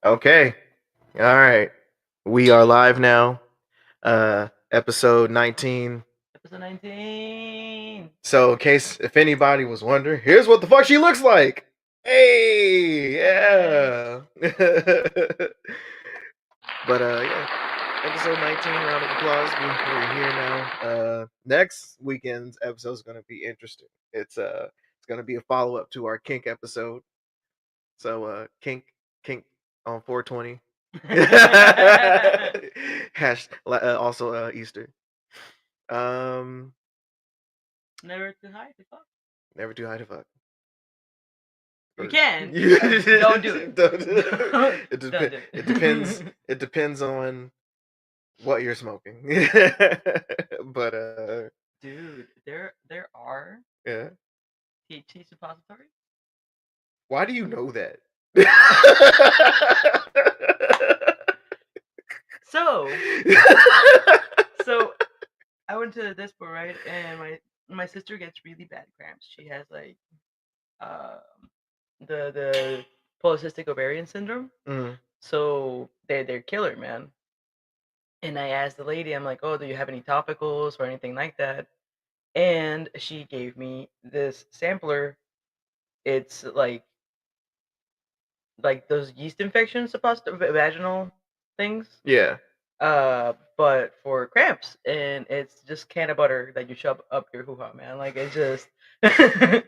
Okay. All right. We are live now. Episode 19. Episode 19. So, in case if anybody was wondering, here's what the fuck she looks like. Hey, yeah. But yeah. Episode 19, round of applause. We're here now. Next weekend's episode is gonna be interesting. It's gonna be a follow-up to our kink episode. So kink on 420. Also Easter. Um, Never too high to fuck. Never too high to fuck. You can. Don't do it. Don't do it. Don't do it. It depends. It depends on what you're smoking. But dude, there are yeah. THC suppositories. Why do you know that? So I went to the dispo, right? And my sister gets really bad cramps. She has like the polycystic ovarian syndrome. Mm-hmm. So they're killer, man. And I asked the lady, I'm like, oh, do you have any topicals or anything like that? And she gave me this sampler. It's like those yeast infections, vaginal things. Yeah. But for cramps, and it's just can of butter that you shove up your hoo-ha, man. Like it's just boop.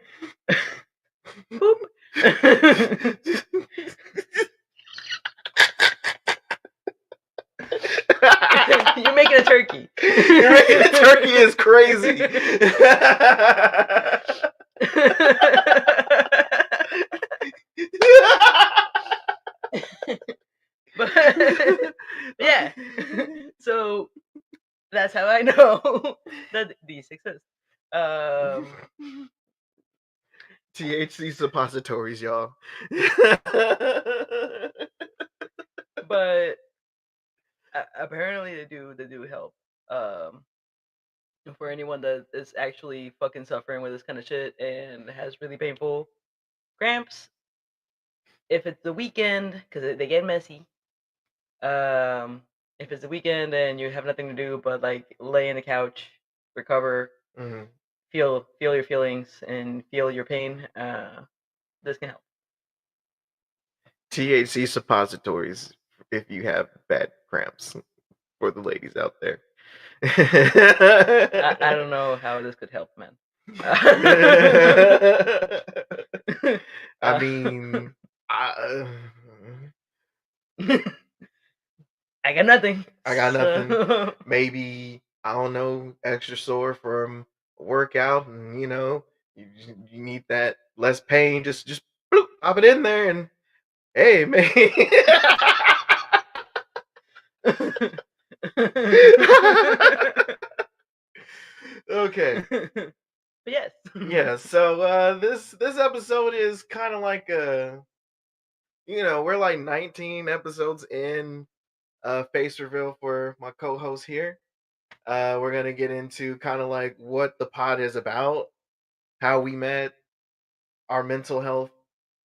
You're making a turkey. You're making a turkey is crazy. But yeah, so that's how I know that these exist. THC suppositories, y'all. But apparently they do help. For anyone that is actually fucking suffering with this kind of shit and has really painful cramps, if it's the weekend, because they get messy. If it's the weekend and you have nothing to do but like lay in the couch, recover, feel your feelings and feel your pain, this can help. THC suppositories if you have bad cramps, for the ladies out there. I don't know how this could help, man. I mean, I got nothing. So... Maybe, I don't know, extra sore from a workout, and you need that less pain. Just bloop, pop it in there, and hey, man. Okay. But yes. Yeah. So this episode is kind of like we're like 19 episodes in face reveal for my co-host here. We're gonna get into kind of like what the pod is about, how we met, our mental health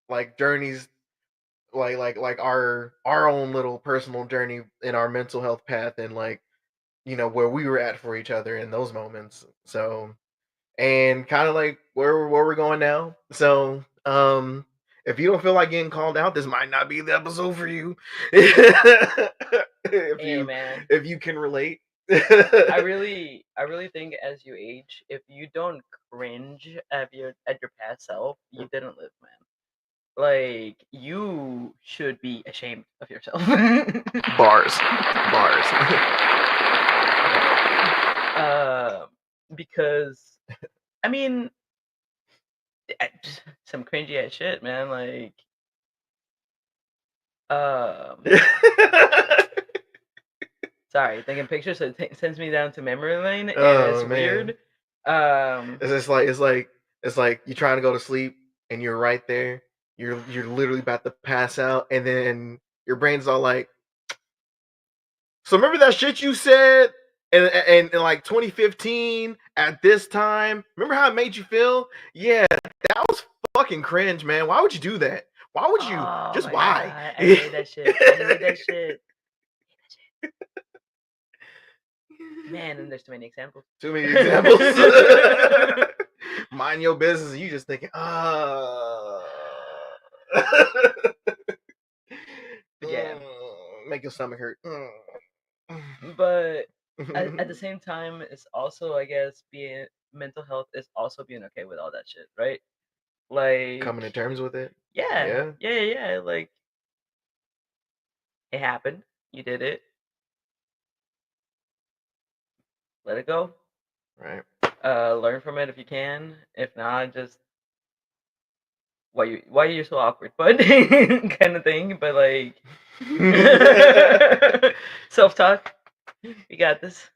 like journeys, like our own little personal journey in our mental health path, and like where we were at for each other in those moments. So, and kind of like where we're going now. So if you don't feel like getting called out, this might not be the episode for you. If you can relate. I really think as you age, if you don't cringe at your past self, you didn't live, man. Like, you should be ashamed of yourself. Bars. Because I mean, some cringy ass shit, man. Like, sorry, thinking pictures, so it sends me down to memory lane, and it's weird. It's like you're trying to go to sleep, and you're right there. You're literally about to pass out, and then your brain's all like, "So remember that shit you said in like 2015 at this time? Remember how it made you feel? Yeah, that was fucking cringe, man. Why would you do that? Why would you? Oh Just my why? god, I hate that shit. I hate that shit. Man, and there's too many examples. Too many examples. Mind your business. And you just thinking, Yeah. make your stomach hurt. But at the same time, it's also, I guess, being mental health is also being okay with all that shit, right? Like, Coming to terms with it. yeah, Yeah. yeah. Like, it happened. You did it. Let it go. Right. Learn from it if you can. If not, just why you're so awkward, but kind of thing. But like, self talk. You got this.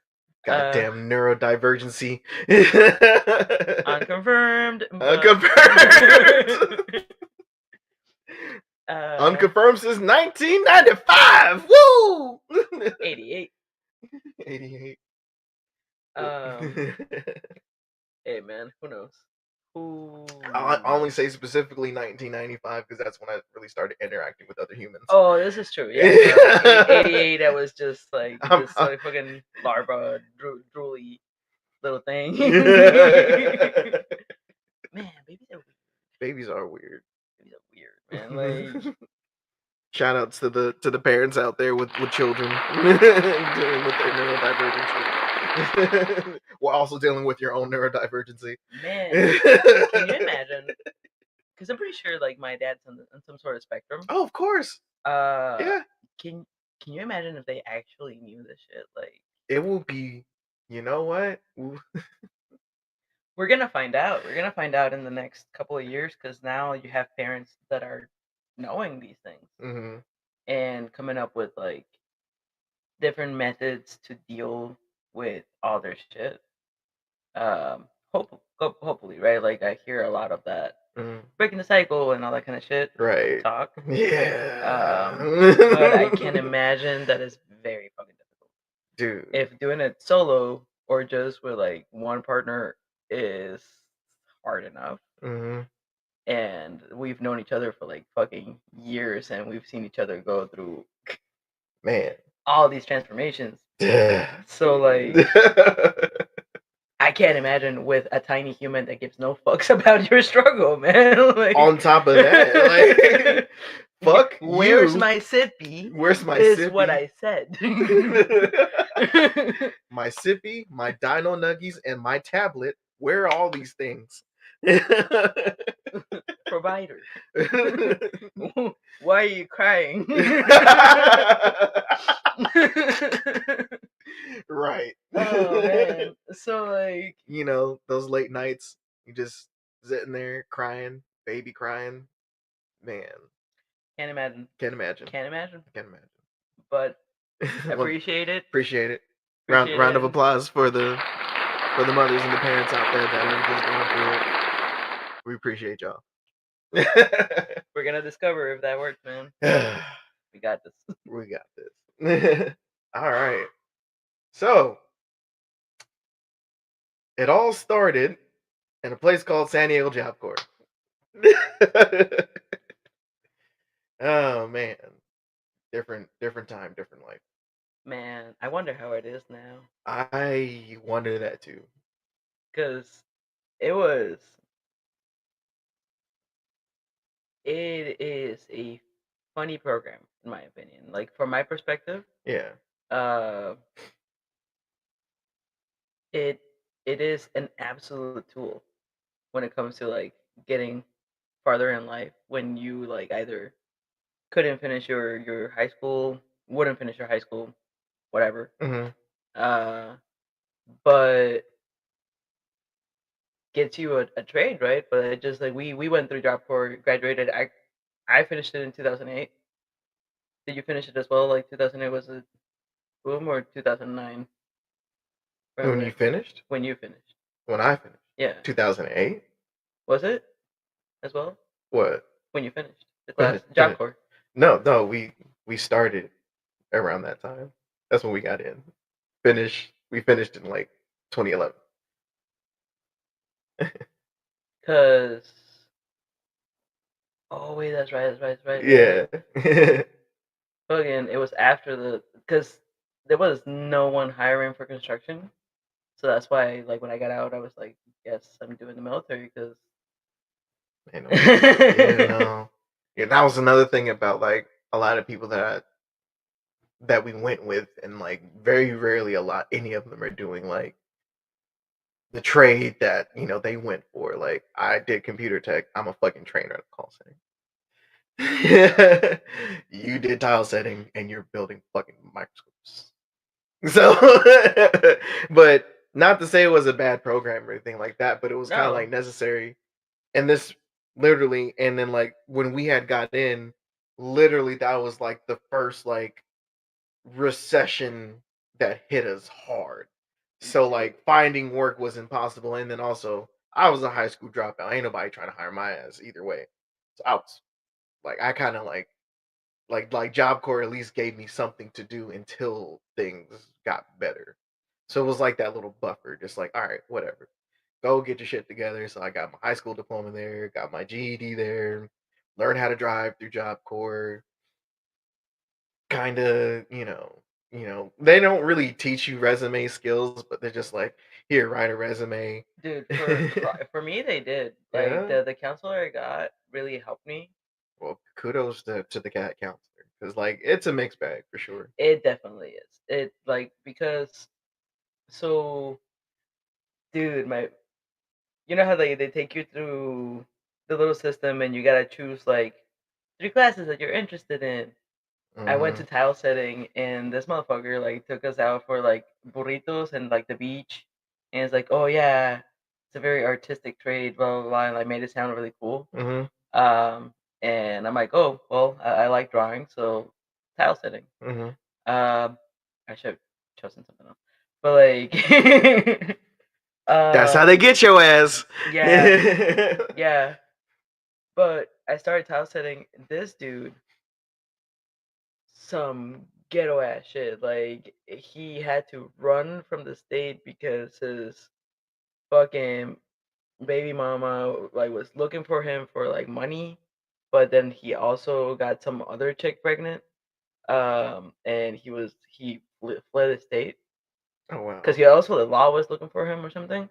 Goddamn neurodivergency. Unconfirmed. Unconfirmed. Unconfirmed since 1995. Woo! 88. 88. Hey man, who knows? I only say specifically 1995 because that's when I really started interacting with other humans. Oh, this is true. Yeah, no, 88. I was just like this like fucking larva, drooly little thing. Man, babies are weird. Babies are weird. Babies are weird, man. Like, shout outs to the parents out there with children dealing with their neurodivergency. While also dealing with your own neurodivergency. Man, can you imagine? Because I'm pretty sure like my dad's on some sort of spectrum. Oh, of course. Yeah. Can you imagine if they actually knew this shit? Like, it will be. You know what? We're gonna find out. We're gonna find out in the next couple of years because now you have parents that are knowing these things and coming up with like different methods to deal with all their shit. Hopefully, right? Like I hear a lot of that breaking the cycle and all that kind of shit. Right. Talk. Yeah. But I can imagine that is very fucking difficult. Dude. If doing it solo or just with like one partner is hard enough. And we've known each other for like fucking years and we've seen each other go through all these transformations. So like I can't imagine with a tiny human that gives no fucks about your struggle, man. Like, on top of that, like fuck where's you. my sippy? Where's my is sippy? What I said. My sippy, my dino nuggies, and my tablet. Where are all these things? Provider. Why are you crying? Right. Oh man. So like, you know, those late nights, you just sitting there crying, baby crying. Man. Can't imagine. But appreciate it. Appreciate it. Round of applause for the mothers and the parents out there that are just going through it. We appreciate y'all. We're gonna discover if that works, man. We got this. We got this. All right. So it all started in a place called San Diego Job Corps. Oh man. Different time, different life. Man, I wonder how it is now. I wonder that too. Because it is a funny program, in my opinion. Like, from my perspective, yeah. It is an absolute tool when it comes to like getting farther in life when you like either couldn't finish your high school, wouldn't finish your high school, whatever. But gets you a trade, right? But it just like we went through Job Corps, graduated. I finished it in 2008. Did you finish it as well? Like 2008 was it boom or 2009? When you finished? When you finished. When I finished? Yeah. 2008. Was it as well? What? When you finished the class, Job Corps. No, we started around that time. That's when we got in. We finished in like 2011. Cause Oh wait, that's right, that's right, that's right. Yeah. Yeah. Fucking, it was after because there was no one hiring for construction, so that's why like when I got out, I was like, yes, I'm doing the military because. You know, yeah, no, yeah, that was another thing about like a lot of people that we went with, and like very rarely a lot any of them are doing like the trade that they went for. Like I did computer tech. I'm a fucking trainer at the call center. You did tile setting, and you're building fucking microscopes. So, but not to say it was a bad program or anything like that, but it was kind of No, like necessary. And this literally, and then like when we had got in, literally that was like the first like recession that hit us hard. So dude. like finding work was impossible, and then also I was a high school dropout. Ain't nobody trying to hire my ass either way. So I was like, I kind of like Job Corps at least gave me something to do until things got better. So it was like that little buffer, just like, all right, whatever. Go get your shit together. So I got my high school diploma there, got my GED there, learned how to drive through Job Corps. Kind of, they don't really teach you resume skills, but they're just like, here, write a resume. Dude, for me, they did. Like Yeah. the counselor I got really helped me. Well, kudos to the cat counselor because like it's a mixed bag for sure. It definitely is. It like because so, dude, you know how they take you through the little system and you gotta choose like 3 classes that you're interested in. I went to Hmm. tile setting and this motherfucker like took us out for like burritos and like the beach, and it's like, oh yeah, it's a very artistic trade, blah blah blah, and like made it sound really cool. Hmm. Um, and I'm like, oh well, I like drawing, so tile setting. Hmm. Um, I should have chosen something else, but like, That's uh, how they get your ass. yeah, yeah. But I started tile setting. This dude, some ghetto ass shit. Like he had to run from the state because his fucking baby mama like was looking for him for like money, but then he also got some other chick pregnant. And fled the state Oh because wow, he also the law was looking for him or something.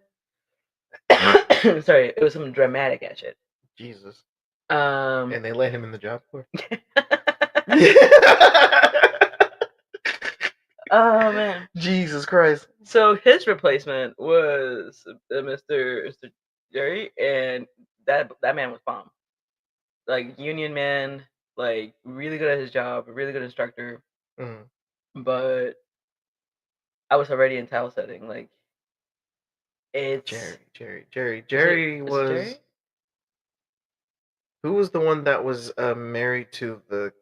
Sorry, it was some dramatic ass shit. Jesus! Um, And they let him in the Job Corps. oh man. Jesus Christ! So his replacement was Mr. Jerry, and that man was bomb. Like union man, like really good at his job, a really good instructor. Mm. But I was already in tile setting. Like it's Jerry is it was Jerry? who was the one that was married to the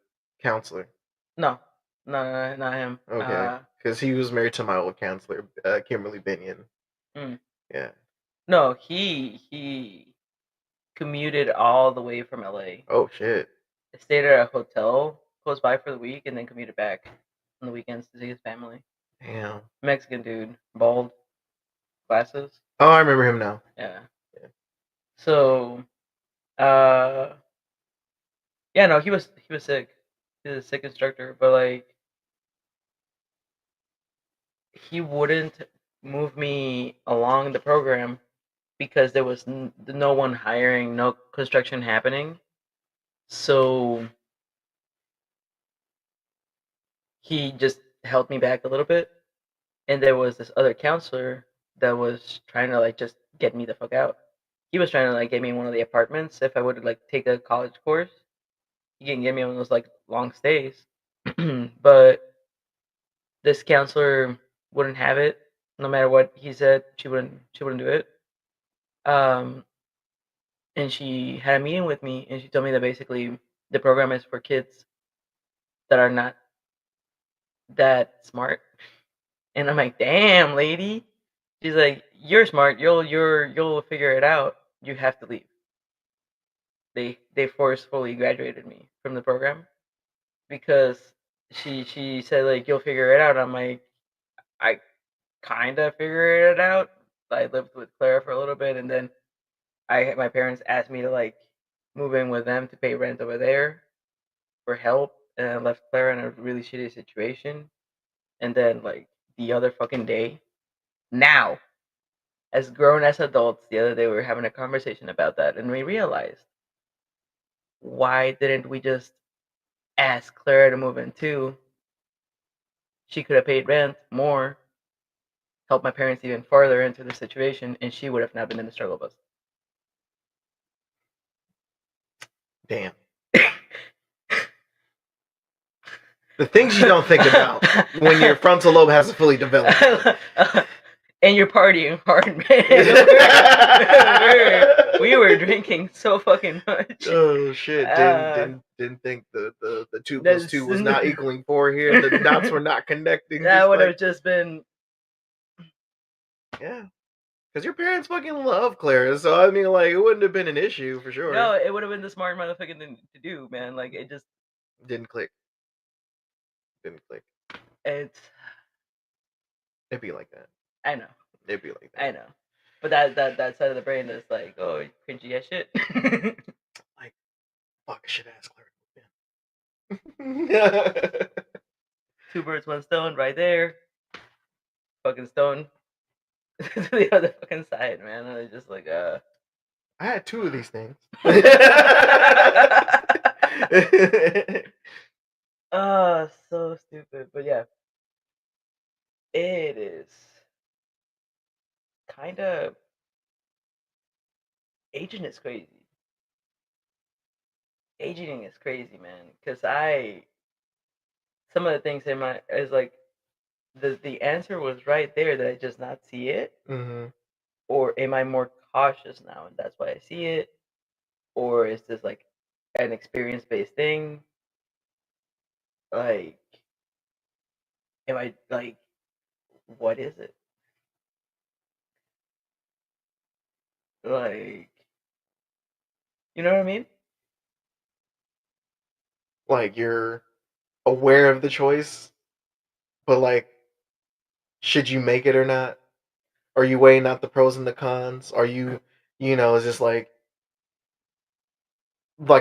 counselor? No, no, not him. Okay, because he was married to my old counselor, Kimberly Binion. Mm. Yeah. No, he commuted all the way from LA. Oh shit. Stayed at a hotel close by for the week, and then commuted back on the weekends to see his family. Damn. Mexican dude, bald, glasses. Oh, I remember him now. Yeah. Yeah. So, uh, yeah, no, he was sick. He was a sick instructor, but like he wouldn't move me along the program because there was no one hiring, no construction happening. So he just held me back a little bit, and there was this other counselor that was trying to like just get me the fuck out. He was trying to like get me in one of the apartments if I would like take a college course. He can get me on those like long stays, but this counselor wouldn't have it. No matter what he said, she wouldn't do it. Um, and she had a meeting with me, and she told me that basically the program is for kids that are not that smart. And I'm like, damn, lady. She's like, you're smart. You'll figure it out. You have to leave. They forcefully graduated me from the program because she said like you'll figure it out. I'm like, I kind of figured it out. I lived with Clara for a little bit, and then my parents asked me to like move in with them to pay rent over there for help, and I left Clara in a really shitty situation. And then like the other fucking day, now as grown as adults, the other day we were having a conversation about that, and we realized, why didn't we just ask Clara to move in too? She could have paid rent more, helped my parents even further into the situation, and she would have not been in the struggle bus. Damn. The things you don't think about when your frontal lobe hasn't fully developed. And you're partying hard, man. we were drinking so fucking much. Oh shit! Didn't think the 2 + 2 was not equaling 4 here. The dots were not connecting. That would have just been, yeah. Because your parents fucking love Clara, so I mean, like, it wouldn't have been an issue for sure. No, it would have been the smart motherfucking thing to do, man. Like, it just didn't click. Didn't click. It'd be like that. I know. It'd be like that. I know. But that side of the brain is like, oh, cringy as shit. Like, fuck, I should ask Clara. 2 birds, 1 stone, right there. Fucking stone to the other fucking side, man. I was just like, I had 2 of these things. Oh, so stupid. But yeah, it is kind of, aging is crazy. Aging is crazy, man. Because some of the things in my is like, the answer was right there, that I just not see it. Mm-hmm. Or am I more cautious now and that's why I see it? Or is this like an experience based thing? Like, am I like, what is it? Like, you know what I mean? Like, you're aware of the choice, but like, should you make it or not? Are you weighing out the pros and the cons? Are you, it's just like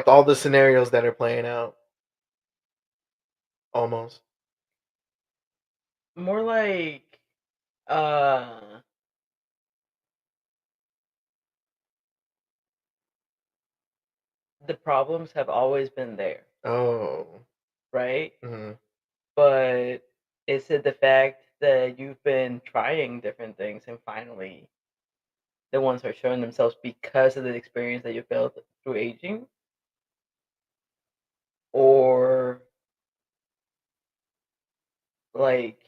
all the scenarios that are playing out, almost. More like, the problems have always been there. Oh. Right? Mm-hmm. But is it the fact that you've been trying different things and finally the ones are showing themselves because of the experience that you felt through aging? Or like,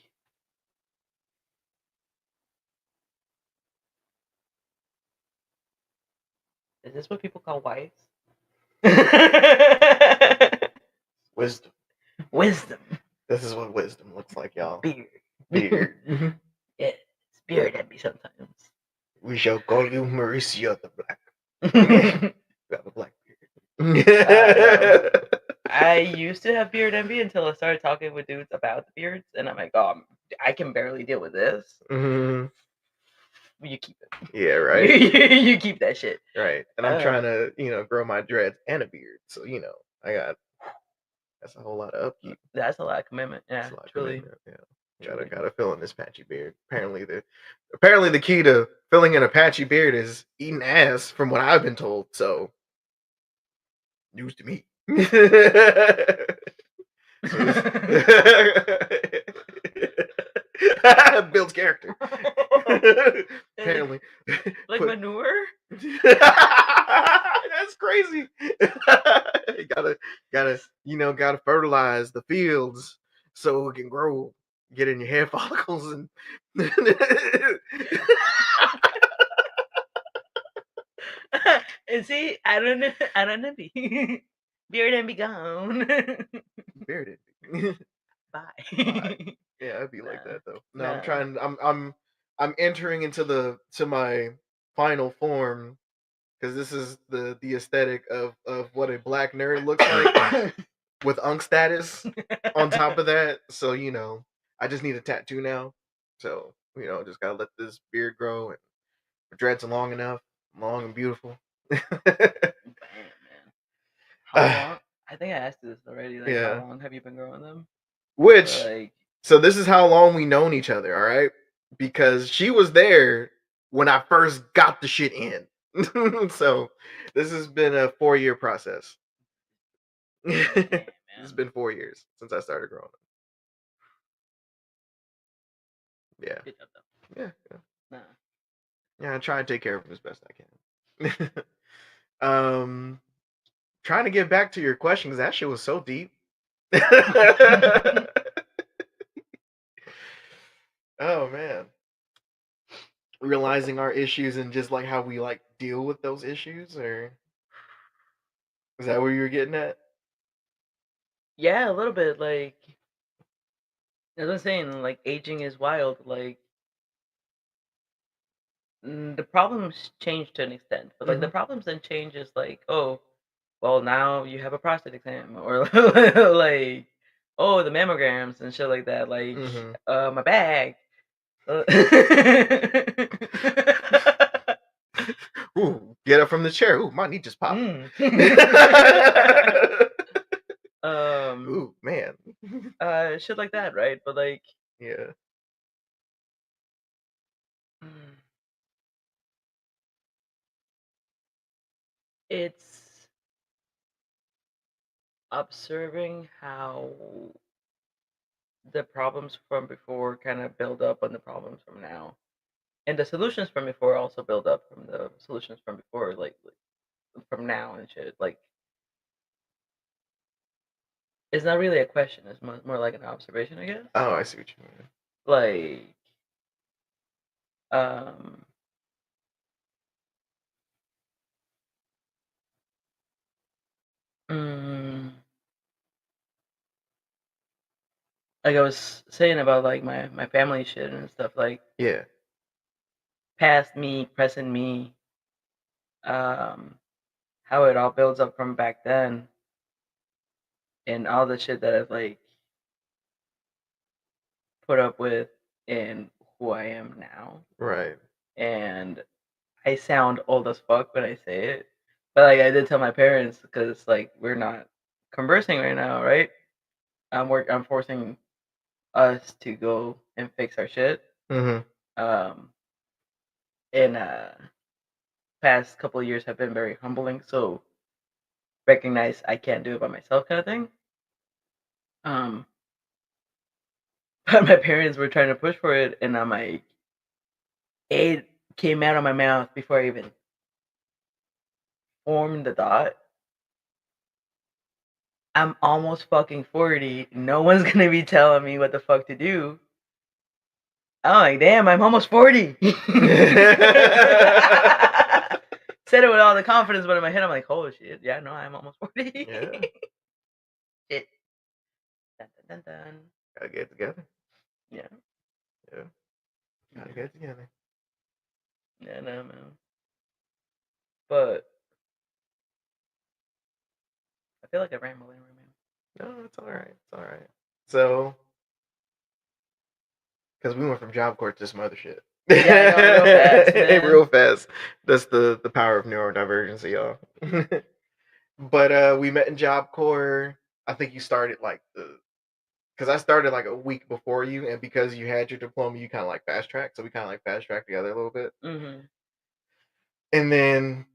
is this what people call wives? Wisdom. Wisdom. This is what wisdom looks like, y'all. Beard. Beard. Yes, beard at me sometimes. We shall call you Mauricio the Black. You have a black beard. I used to have beard envy until I started talking with dudes about the beards, and I'm like, oh, I can barely deal with this. Mm-hmm. You keep it. Yeah, right. You keep that shit. Right. And I'm trying to, grow my dreads and a beard. So, that's a whole lot of upkeep. That's a lot of commitment. Yeah, truly. Yeah. Gotta fill in this patchy beard. Apparently the key to filling in a patchy beard is eating ass, from what I've been told. So, news to me. Builds character. Apparently. Like manure? That's crazy. gotta fertilize the fields so it can grow. Get in your hair follicles and and see, I don't know beard and be gone. Bearded. Bye. Yeah, I'd be like that though. No, I'm trying. I'm entering into my final form, because this is the aesthetic of what a black nerd looks like with unk status on top of that. So I just need a tattoo now. So just gotta let this beard grow, and dreads are long enough, long and beautiful. Bam, man. How long? I think I asked you this already. Like, how Yeah. long have you been growing them? Which, Like, so this is how long we known each other, all right? Because she was there when I first got the shit in. So this has been a 4-year process. damn, It's man. been 4 years since I started growing up. Yeah. Good job, though. Yeah. Yeah. Nah. Yeah, I try and take care of him as best I can. um Trying to get back to your question because that shit was so deep. Oh man. Realizing our issues and just like how we like deal with those issues, or is that where you were getting at? Yeah, a little bit. Like, as I'm saying, like, aging is wild. Like, the problems change to an extent, but like the Hmm. problems then change is like, oh, well, now you have a prostate exam, or like, oh, the mammograms and shit like that. Like, Hmm. my bag. Uh, Ooh, get up from the chair. Ooh, my knee just popped. mm. um, Ooh, man. shit like that, right? But like, Yeah. mm, it's observing how the problems from before kind of build up on the problems from now, and the solutions from before also build up from the solutions from before, like from now and shit. Like, it's not really a question; it's more like an observation, I guess. Oh, I see what you mean. Like, um, mm, like I was saying about like my family shit and stuff, like Yeah. past me, present me, um, how it all builds up from back then, and all the shit that I've like put up with, and who I am now. Right. And I sound old as fuck when I say it, but like I did tell my parents because like we're not conversing right now, right? I'm forcing us to go and fix our shit. Hmm. Um, and past couple of years have been very humbling. So recognize I can't do it by myself, kind of thing. Um, but my parents were trying to push for it, and I'm like, it came out of my mouth before I even formed the thought. I'm almost fucking 40. No one's gonna be telling me what the fuck to do. I'm like, damn, I'm almost 40. Said it with all the confidence, but in my head, I'm like, oh shit, yeah, no, I'm almost 40. Yeah. Shit. Dun, dun, dun, dun. Gotta get together. Yeah, Yeah. Gotta yeah, get together. yeah, no, man. But I feel like I'm rambling right now. No, it's all right. It's all right. So, because we went from Job Corps to some other shit. Yeah, I know, real fast, man. Real fast. That's the power of neurodivergency, y'all. But we met in Job Corps. I think you started like the because I started like a week before you, and because you had your diploma, you kind of like fast track. So we kind of like fast track together a little bit, Mm-hmm. and then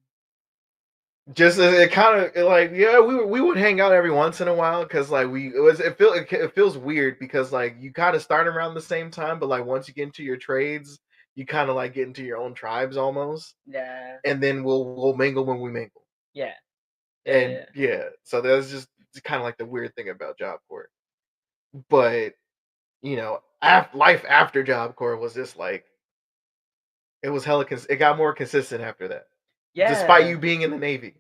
just it kind of like yeah we would hang out every once in a while because like it feels weird because like you kind of start around the same time, but like once you get into your trades you kind of like get into your own tribes almost, Yeah, and then we'll mingle when we mingle. yeah, yeah, And yeah. yeah, so that's just kind of like the weird thing about Job Corps. But life after Job Corps was just like it was it got more consistent after that, despite Yeah. you being in the Navy.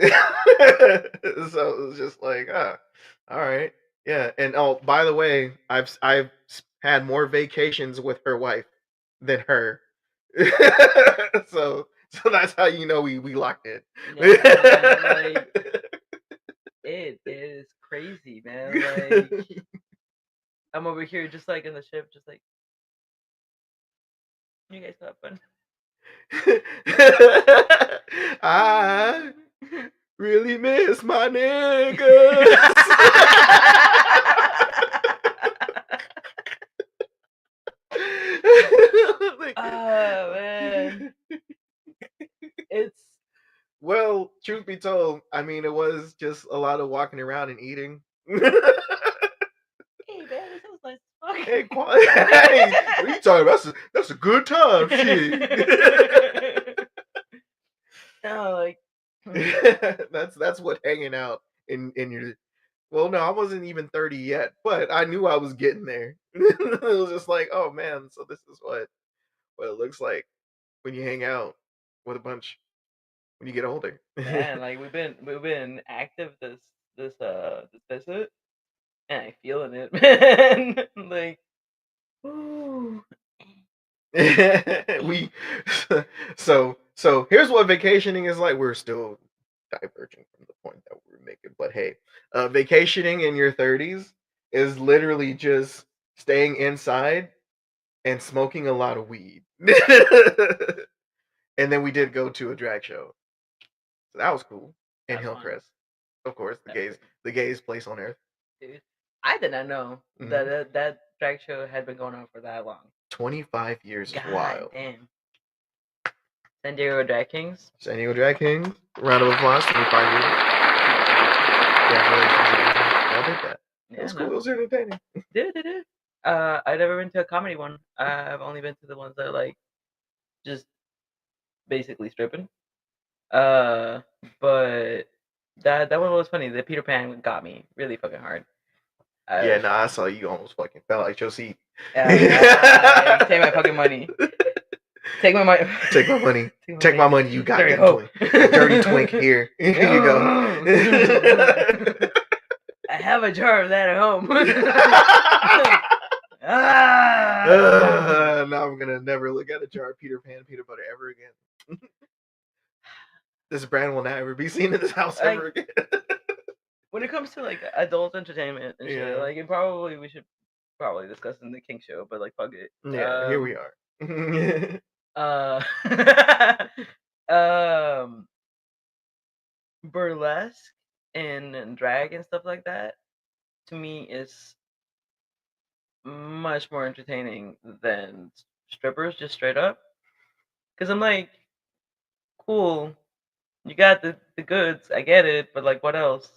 So it was just like, all right, yeah. And oh, by the way, had more vacations with her wife than her. So that's how you know we locked in. Yeah, man. Like, it is crazy, man. Like, I'm over here just like in the ship, just like, you guys have fun. Ah, really miss my niggas. Like, Oh man, it's well, truth be told, I mean, it was just a lot of walking around and eating. hey man, this was nice as fuck. Hey, hey, what are you talking about? That's a good time, shit. No, like That's what hanging out in your. Well, no, I wasn't even 30 yet, but I knew I was getting there. It was just like, oh man, so this is what it looks like when you hang out with a bunch when you get older. man, like we've been active this visit, and I feeling it, man. Like, ooh. we so here's what vacationing is like. We're still diverging from the point that we were making, but hey, vacationing in your 30s is literally just staying inside and smoking a lot of weed. And then we did go to a drag show, so that was cool in That's fun. Hillcrest, of course, That's the gayest place on earth. dude. I did not know that Mhm. that drag show had been going on for that long. 25 years is God wild. damn. San Diego Drag Kings. San Diego Drag Kings, round of applause, 25 years. Congratulations. I did that. It Yeah, was cool. It no. was entertaining. Did. I've never been to a comedy one. I've only been to the ones that like just basically stripping. Uh, but that one was funny. The Peter Pan got me really fucking hard. Yeah, Uh, no, I saw you almost fucking fell out your seat. like, take my fucking money. Take my money. Take my money. Take Take my money, you Dirty goddamn hoe. twink. Dirty twink. Here. Here you go. I have a jar of that at home. Ah! Now I'm gonna never look at a jar of Peter Pan peanut butter ever again. This brand will never be seen in this house Like, ever again. when it comes to like adult entertainment and shit, Yeah. like we should probably discuss in the King Show, but like fuck it. Yeah, here we are. Uh, um, burlesque and drag and stuff like that to me is much more entertaining than strippers, just straight up. Because I'm like, cool, you got the goods, I get it, but like, what else?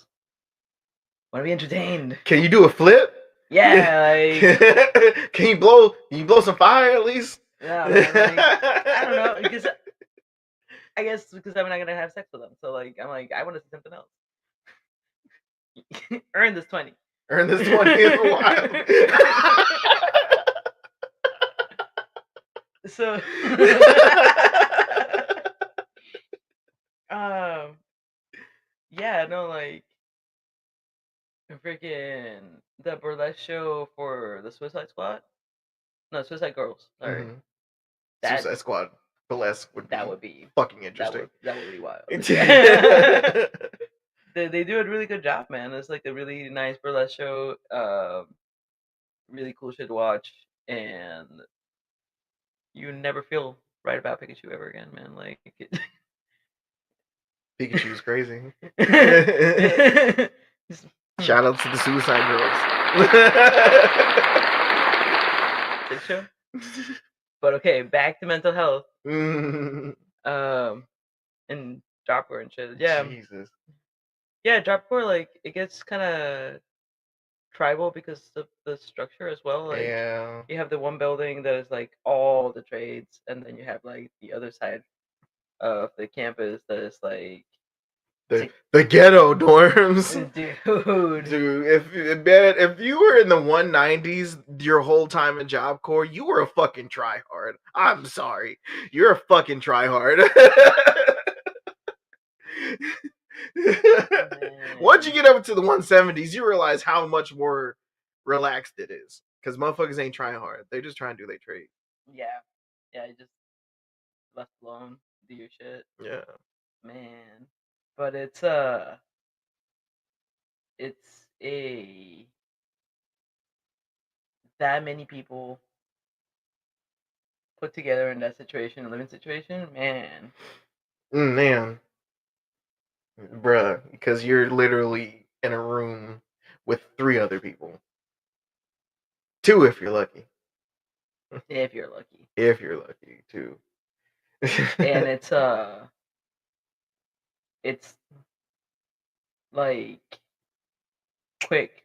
Want to be entertained? Can you do a flip? Yeah, like, Can you blow some fire at least? yeah, man. Like, I don't know, because I guess because I'm not gonna have sex with them, so like, I'm like, I want to see something else. Earn this 20. Earn this 20 is wild. So, yeah, no, like, freaking the burlesque show for the Suicide Squad. No, Suicide Girls. Sorry, Mhm. that Suicide Squad burlesque would that be would be fucking that interesting. would that would be wild. Yeah, They do a really good job, man. It's like a really nice burlesque show. Really cool shit to watch, and you never feel right about Pikachu ever again, man. Like, Pikachu's crazy. Just- Shout out to the Suicide shit show. But okay, back to mental health. Girls. And dropcore and shit. Yeah, Jesus. yeah, dropcore, like it gets kind of tribal because of the structure as well. Like Yeah. you have the one building that is like all the trades, and then you have like the other side of the campus that is like, The ghetto dorms. dude. Dude, if you were in the 190s your whole time in Job Corps, you were a fucking tryhard. I'm sorry. You're a fucking tryhard. Once you get up to the 170s, you realize how much more relaxed it is. Because motherfuckers ain't trying hard. They just trying to do their trade. Yeah, yeah, you just left alone, do your shit, Yeah. man. But it's a that many people put together in that situation, living situation, man. Man. bruh, because you're literally in a room with 3 other people. 2 if you're lucky. If you're lucky. If you're lucky, 2. And it's like quick.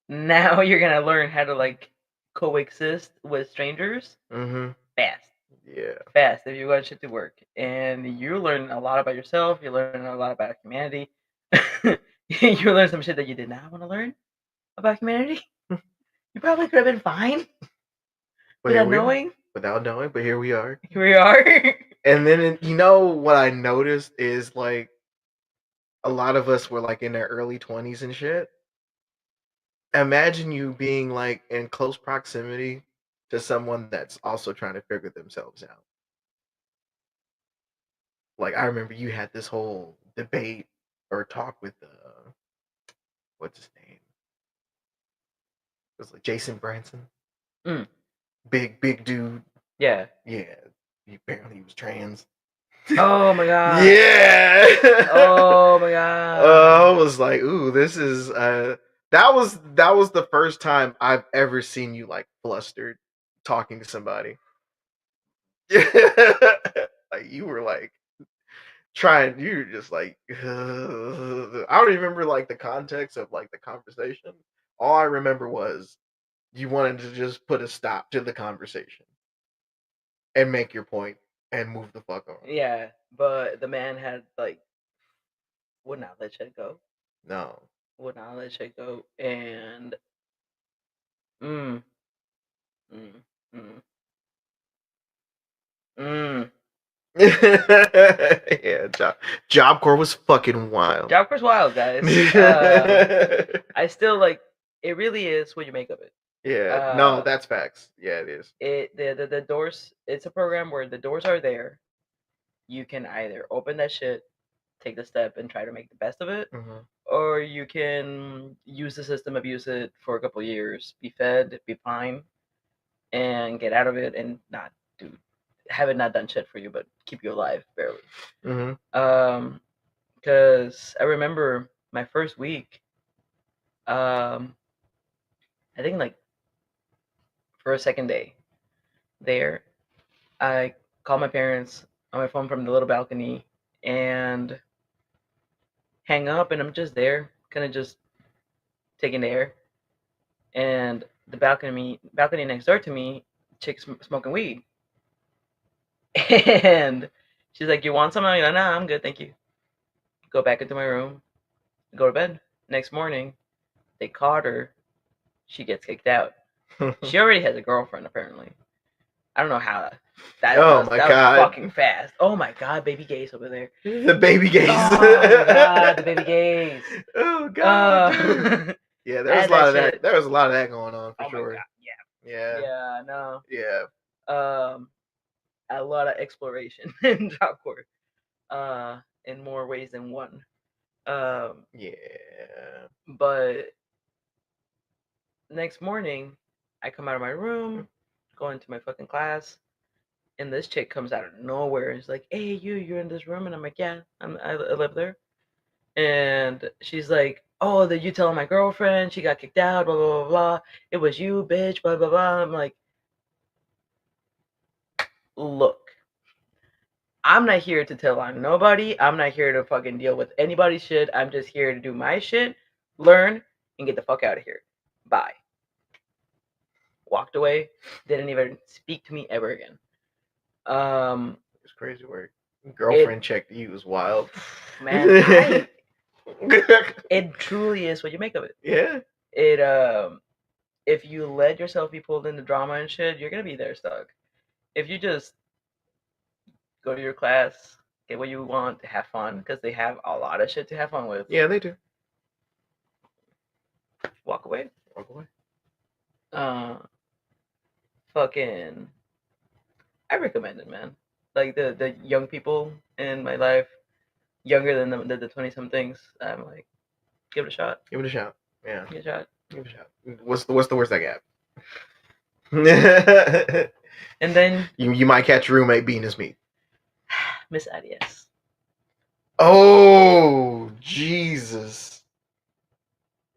Now you're gonna learn how to like coexist with strangers Mm-hmm. fast. Yeah. Fast if you got shit to work. And you learn a lot about yourself, you learn a lot about humanity. You learn some shit that you did not want to learn about humanity. You probably could have been fine But here without we are. knowing. Without knowing, but here we are. Here we are. And then you know what I noticed is like a lot of us were like in their early 20s and shit. Imagine you being like in close proximity to someone that's also trying to figure themselves out. Like I remember you had this whole debate or talk with what's his name? It was like Jason Branson. Mm. Big dude. Yeah. Yeah. Apparently he was trans. Oh my god. Yeah. Oh my god. I was like, ooh, this is that was the first time I've ever seen you like flustered talking to somebody. Like you were like trying, you were just like I don't even remember like the context of like the conversation. All I remember was you wanted to just put a stop to the conversation and make your point and move the fuck on. Yeah, but the man had like would not let shit go. No. Would not let shit go, and mm, mm, mm, mm. Yeah, Job Corps was fucking wild. Job Corps wild, guys. I still like it. Really is what you make of it. Yeah, no, that's facts. Yeah, it is. The doors. It's a program where the doors are there. You can either open that shit, take the step, and try to make the best of it, Mhm. or you can use the system, abuse it for a couple years, be fed, be fine, and get out of it and not do have it not done shit for you, but keep you alive barely. Mhm. Because I remember my first week. I think like for a second day there, I called my parents on my phone from the little balcony and hang up, and I'm just there, kind of just taking the air. And the balcony next door to me, chick smoking weed, and she's like, "You want some?" I'm like, "Nah, I'm good, thank you." Go back into my room, go to bed. Next morning, they caught her. She gets kicked out. She already has a girlfriend, apparently. I don't know how. Oh my that god. was fucking fast. Oh my god, baby gays over there. The baby gays. Oh my god, the baby gays. Oh god. Yeah, there was a lot of that. There was a lot of that going on for sure. My god, yeah. Yeah. Yeah, no. Yeah. A lot of exploration in Job Corps. In more ways than one. Yeah. But next morning, I come out of my room, go into my fucking class, and this chick comes out of nowhere. It's like, "Hey, you're in this room," and I'm like, "Yeah, I live there." And she's like, "Oh, did you tell my girlfriend? She got kicked out. Blah blah blah blah. It was you, bitch. Blah blah blah." I'm like, "Look, I'm not here to tell on nobody. I'm not here to fucking deal with anybody's shit. I'm just here to do my shit, learn, and get the fuck out of here. Bye." Walked away. Didn't even speak to me ever again. It's crazy work. Girlfriend checked you was wild. Man, it truly is what you make of it. Yeah. If you let yourself be pulled into drama and shit, you're gonna be there stuck. If you just go to your class, get what you want, have fun, because they have a lot of shit to have fun with. Yeah, they do. Walk away. Walk away. Fucking, I recommend it, man. Like the young people in my life, younger than the 20-somethings, I'm like, give it a shot. Give it a shot. Yeah. Give it a shot. Give it a shot. What's the worst I got? And then you might catch your roommate beating his meat. Miss Adias. Oh, Jesus.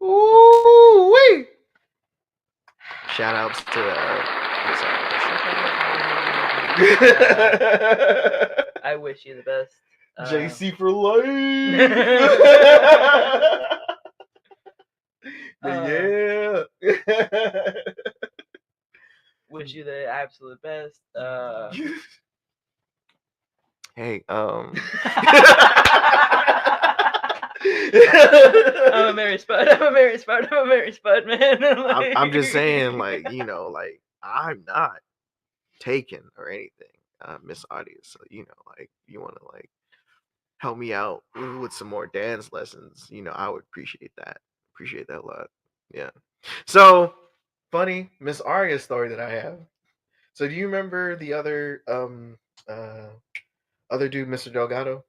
Ooh, wee. Shout outs to Miss I wish you the best. JC for life. Yeah. Wish you the absolute best. Hey, I'm a Mary Spud. I'm a Mary Spud. I'm a Mary Spud, man. Like... I'm just saying, like, like I'm not taken or anything, Miss Audience. So like you want to like help me out with some more dance lessons. I would appreciate that. Appreciate that a lot. Yeah. So funny Miss Aria story that I have. So do you remember the other dude, Mr. Delgado?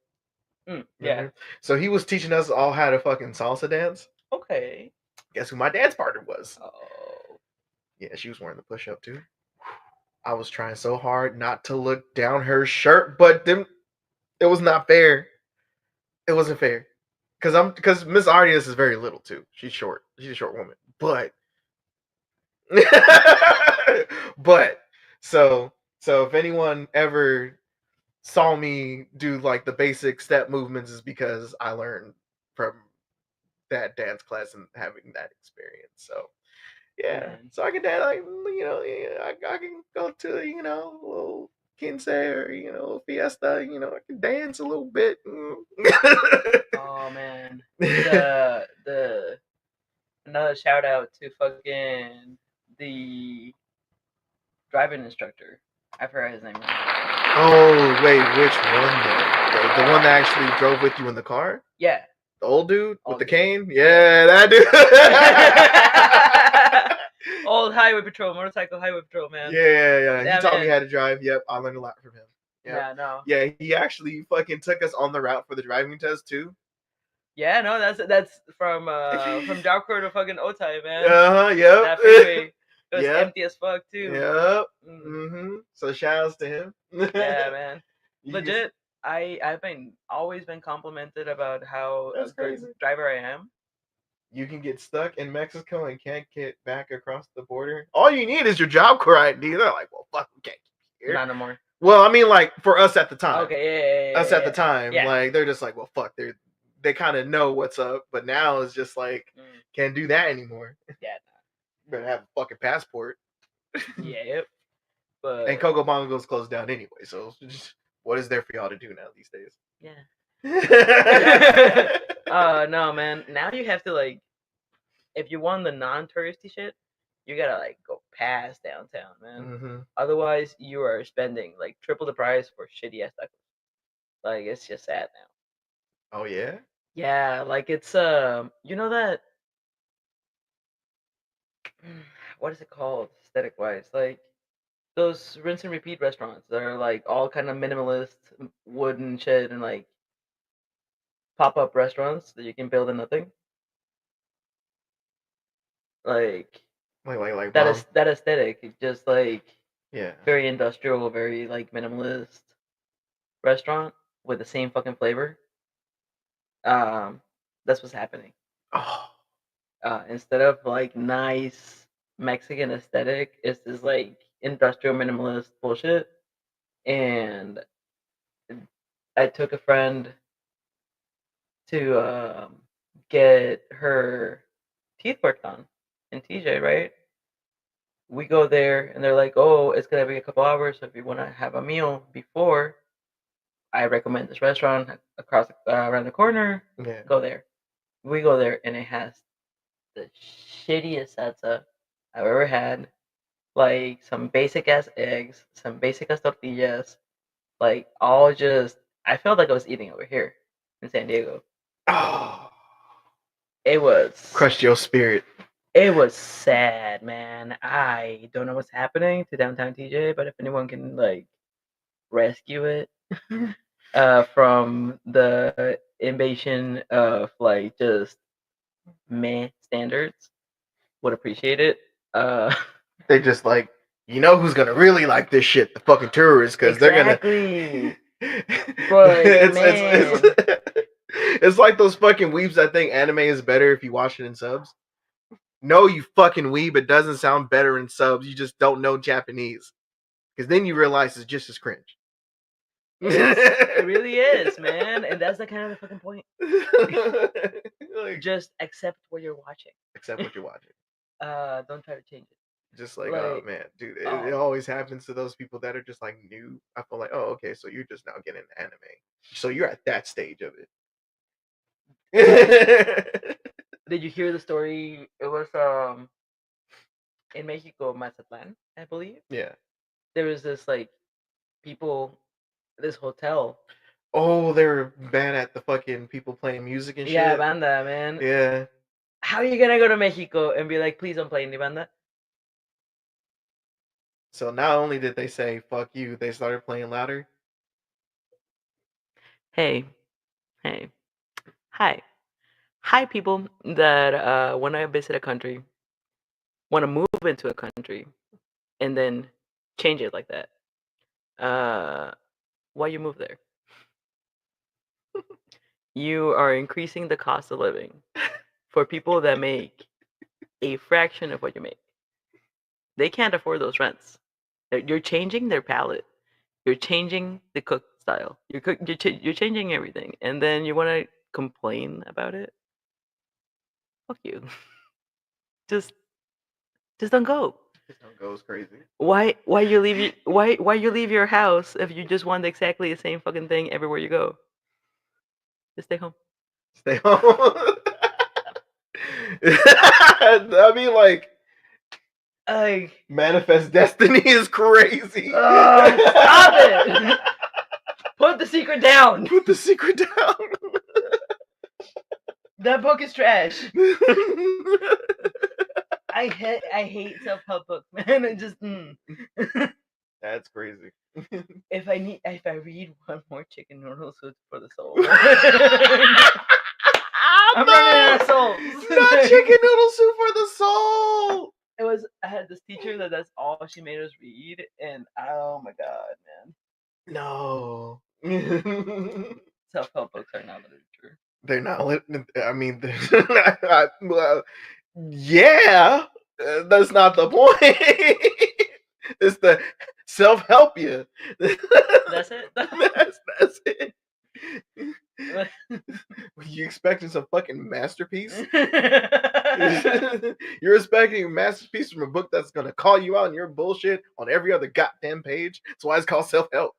Yeah. So he was teaching us all how to fucking salsa dance. Okay. Guess who my dance partner was? Oh. Yeah, she was wearing the push-up too. I was trying so hard not to look down her shirt, but it was not fair. It wasn't fair. Because Miss Ardias is very little too. She's short. She's a short woman. But so if anyone ever saw me do like the basic step movements is because I learned from that dance class and having that experience. So yeah, Man. so I can dance like I can go to a little quince or fiesta. I can dance a little bit. Oh man. The another shout out to fucking the driving instructor. I forgot his name. Oh wait, which one? The one that actually drove with you in the car? Yeah. The old dude with the dude. cane? Yeah, that dude. Old highway patrol, motorcycle highway patrol, man. Yeah. He taught me how to drive. Yep, I learned a lot from him. Yep. Yeah, no. Yeah, he actually fucking took us on the route for the driving test too. Yeah, no, that's from Jalcourt to fucking Otay, man. Yep. That freeway. It was empty as fuck too. Yep. So shout outs to him. Yeah, man. Legit. I've always been complimented about how a good driver I am. You can get stuck in Mexico and can't get back across the border. All you need is your job corps ID. They're like, well, fuck, we can't keep you here. Not no more. Well, I mean, like for us at the time. Okay, yeah. Us at the time, like they're just like, well, fuck, they kind of know what's up, but now it's just like can't do that anymore. Yeah, better have a fucking passport. Yep. But and Coco Bongo's closed down anyway, so what is there for y'all to do now these days? Yeah. No, man. Now you have to like, if you want the non-touristy shit, you gotta like go past downtown, man. Otherwise, you are spending like triple the price for shitty ass tacos. Like it's just sad now. Oh yeah. Yeah, like it's you know that what is it called aesthetic wise? Like those rinse and repeat restaurants that are like all kind of minimalist wooden shit and like pop-up restaurants that you can build in nothing. Like that is that aesthetic, just like very industrial, very like minimalist restaurant with the same fucking flavor. That's what's happening. Oh. Instead of like nice Mexican aesthetic, it's this like industrial minimalist bullshit. And I took a friend to get her teeth worked on in TJ, right? We go there and they're like, oh, it's gonna be a couple hours, so if you want to have a meal before, I recommend this restaurant across around the corner. Yeah. Go there. We go there and it has the shittiest salsa I've ever had. Like some basic ass eggs, some basic ass tortillas, like all just. I felt like I was eating over here in San Diego. Oh. It was crushed your spirit. It was sad, man. I don't know what's happening to downtown TJ, but if anyone can like rescue it from the invasion of like just meh standards, would appreciate it. They just like, who's gonna really like this shit? The fucking tourists, because they're gonna. But It's like those fucking weebs that think anime is better if you watch it in subs. No, you fucking weeb. It doesn't sound better in subs. You just don't know Japanese. Because then you realize it's just as cringe. It really is, man. And that's the kind of the fucking point. Like, Just accept what you're watching. accept what you're watching. Don't try to change it. Just like, oh man, dude, it always happens to those people that are just like new. I feel like, oh, okay, so you're just now getting anime. So you're at that stage of it. Did you hear the story? It was in Mexico, Mazatlan, I believe. Yeah. There was this like people, this hotel. Oh, they're bad at the fucking people playing music and shit. Yeah, banda, man. Yeah. How are you gonna go to Mexico and be like, please don't play any banda? So not only did they say fuck you, they started playing louder. Hey, hi, people that when I visit a country, want to move into a country, and then change it like that. Why you move there? You are increasing the cost of living for people that make a fraction of what you make. They can't afford those rents. You're changing their palate. You're changing the cook style. You're changing everything, and then you want to complain about it? Fuck you. Just don't go. Just don't go. It's crazy. Why you leave your house if you just want exactly the same fucking thing everywhere you go? Just stay home. Stay home. I mean, like, manifest destiny is crazy. Stop it! Put the secret down. Put the secret down. That book is trash. I hate self-help books, man. It just That's crazy. If I read one more chicken noodle soup for the soul. I'm running out of souls. Not chicken noodle soup for the soul. I had this teacher that's all she made us read, and oh my god, man. No. Self-help books are not literature. They're not I mean, well, yeah, that's not the point. It's the self-help you. That's it? That's it. You expecting some fucking masterpiece? You're expecting a masterpiece from a book that's gonna call you out on your bullshit on every other goddamn page. That's why it's called self-help.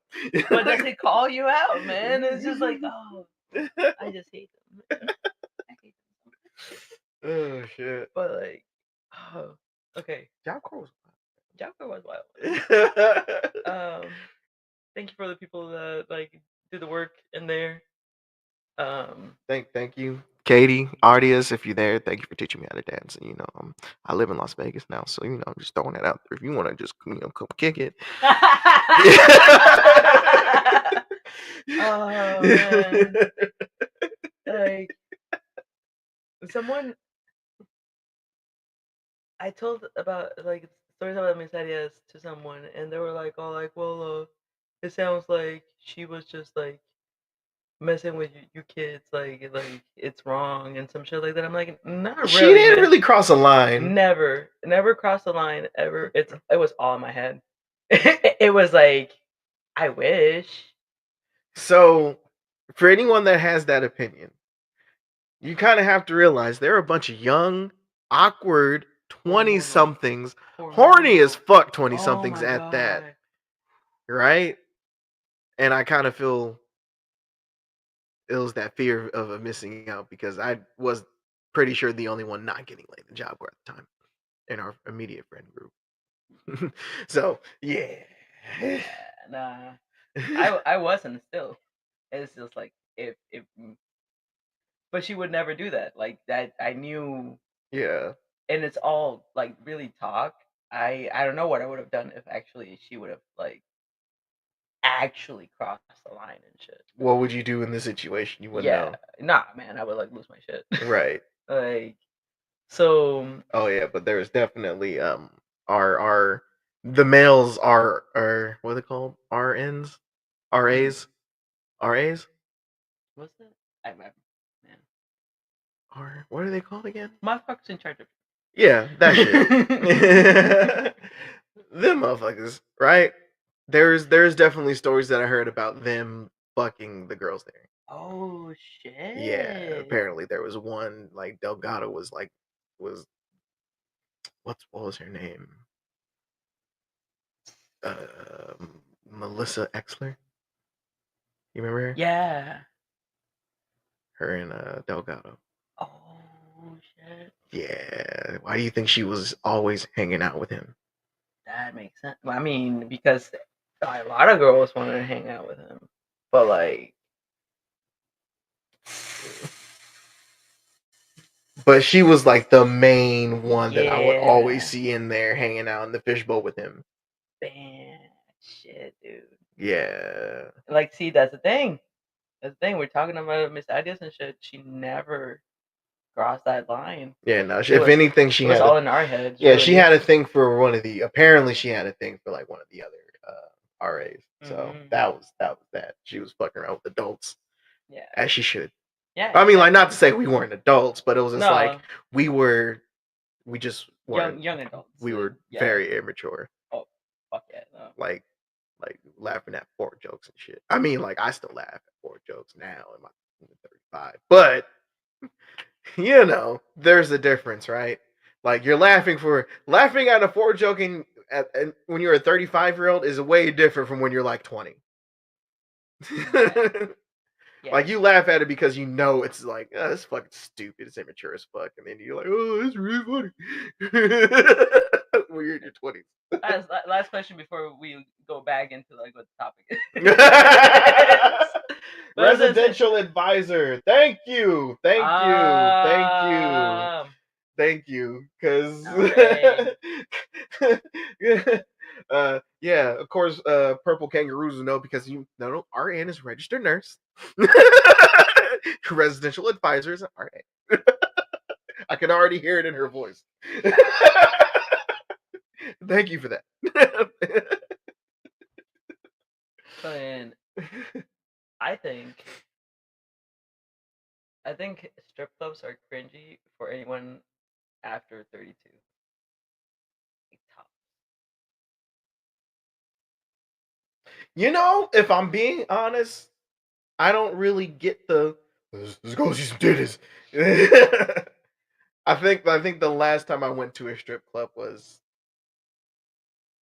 But does it call you out, man? It's just like, oh, I just hate them. I hate them. Oh shit. But like, oh, okay. Jalcore was wild. Thank you for the people that like do the work in there. Thank you, Katie, Ardias, if you're there. Thank you for teaching me how to dance. And I live in Las Vegas now, so I'm just throwing that out there. If you want to just come kick it. Oh man. Like someone I told about like stories about miserias to someone, and they were like, "Oh, like, well, it sounds like she was just like messing with you kids, like it's wrong and some shit like that." I'm like, not really. She didn't really cross a line. Never crossed the line ever. It was all in my head. It was like, I wish. So, for anyone that has that opinion, you kind of have to realize there are a bunch of young, awkward 20-somethings, horny as fuck 20-somethings at that, right? And I kind of feel it was that fear of missing out because I was pretty sure the only one not getting laid in Job Corps at the time in our immediate friend group. So yeah, nah, I wasn't still. It's just like if, but she would never do that. Like that, I knew. Yeah, and it's all like really talk. I don't know what I would have done if actually she would have like actually crossed the line and shit. What would you do in this situation? You wouldn't know. Nah, man, I would like lose my shit. Right. Like, so. Oh yeah, but there's definitely our the males are what are they called? RNs, RAs, RAs. What's that? I remember. Or what are they called again? Motherfuckers in charge of. Yeah, that shit. Them motherfuckers, right? There's definitely stories that I heard about them fucking the girls there. Oh Yeah, shit! apparently there was one like Delgado was what was her name? Melissa Exler. You remember her? Yeah. Her and Delgado. Oh shit! Yeah. Why do you think she was always hanging out with him? That makes sense. I mean, because a lot of girls wanted to hang out with him, but like, But she was like the main one that I would always yeah, see in there hanging out in the fishbowl with him. man, shit, dude. Yeah. Like, see, that's the thing. That's the thing. We're talking about Miss Ideas and shit. She never crossed that line. Yeah, no. It If was anything, she it was had all a in our heads, yeah, she really. had a thing for one of the. Apparently, she had a thing for like one of the other RAs. So Mhm. that was that. She was fucking around with adults Yeah, as she should. yeah, I mean, like not to exactly. say we weren't adults, but it was just like No, we just weren't. young adults. We were Yeah. very immature, Oh, fuck yeah. No. like laughing at Ford jokes and shit. I mean, like I still laugh at Ford jokes now in my 35, but you know, there's a difference, right? Like you're laughing at a Ford joking when you're a 35-year-old is way different from when you're like 20. Yeah. Like you laugh at it because you know it's like, oh, it's fucking stupid, it's immature as fuck, and then you're like, oh, it's really funny. When you're in your 20s. Last question before we go back into like what the topic is. Residential advisor. Thank you. Um, Thank you. Because alright. yeah, of course, purple kangaroos will know because you know RN is registered nurse. Residential advisor is an RN. I can already hear it in her voice. Thank you for that. And I think strip clubs are cringy for anyone after 32. Like, top. You know, if I'm being honest, I don't really get the let's go see some titties. I think the last time I went to a strip club was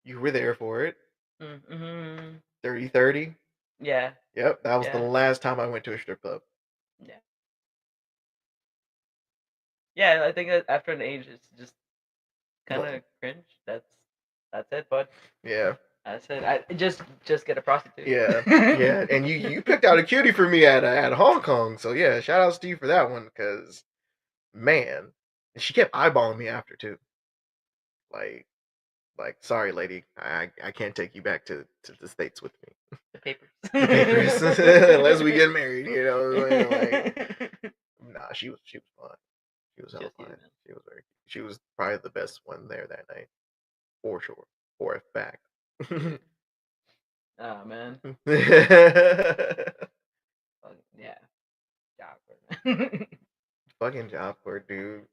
you were there for it. Mm-hmm. 30-30. Yeah, Yep, that was the yeah, last time I went to a strip club. yeah. Yeah, I think that after an age, it's just kind Well, of cringe. That's it, bud. yeah. That's it. I just get a prostitute. Yeah. Yeah, and you picked out a cutie for me at Hong Kong. So yeah, shout outs to you for that one cuz man, and she kept eyeballing me after too. Like sorry lady, I can't take you back to the States with me. The papers. The papers unless we get married, you know what I'm saying? Like nah, she was fun. She was hella Just you, fun. man. She was very she was probably the best one there that night. For sure. For a fact. Oh man. Yeah. Awkward. Fucking job for dude.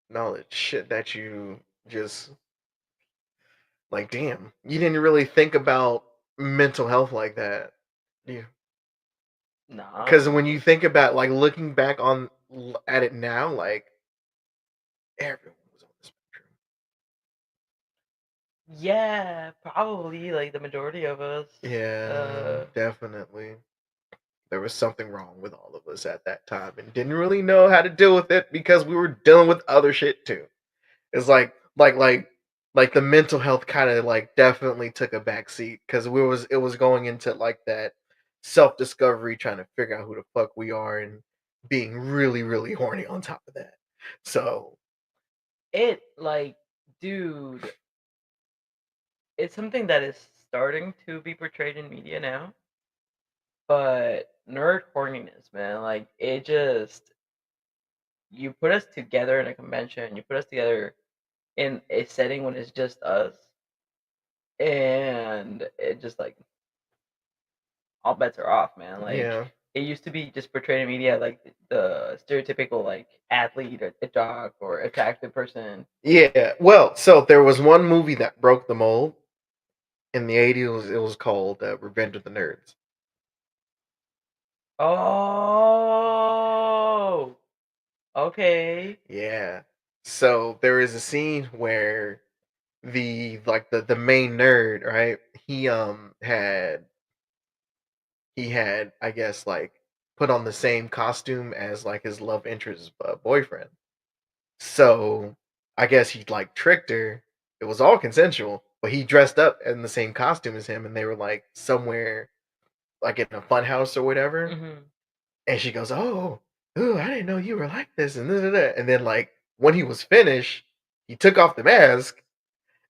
Knowledge shit that you just like damn. You didn't really think about mental health like that. Yeah. Nah. Because when you think about like looking back on at it now, like everyone was on the spectrum. Yeah, probably like the majority of us. Yeah, definitely. There was something wrong with all of us at that time and didn't really know how to deal with it because we were dealing with other shit too. It's like the mental health kind of like definitely took a back seat because it was going into like that self discovery, trying to figure out who the fuck we are and being really really horny on top of that. So It like, dude, it's something that is starting to be portrayed in media now. But nerd horniness, man, like it just you put us together in a convention, you put us together in a setting when it's just us, and it just like all bets are off, man. Like yeah, it used to be just portrayed in media like the stereotypical like athlete, or a jock, or attractive person. Yeah. Well, so there was one movie that broke the mold in the 80s. It was called Revenge of the Nerds. Oh, okay. Yeah. So there is a scene where the main nerd, right? He had I guess like put on the same costume as like his love interest's boyfriend. So I guess he like tricked her. It was all consensual, but he dressed up in the same costume as him, and they were like somewhere like in a fun house or whatever. Mm-hmm. And she goes, "Oh, ooh, I didn't know you were like this," and that. And then like when he was finished, he took off the mask,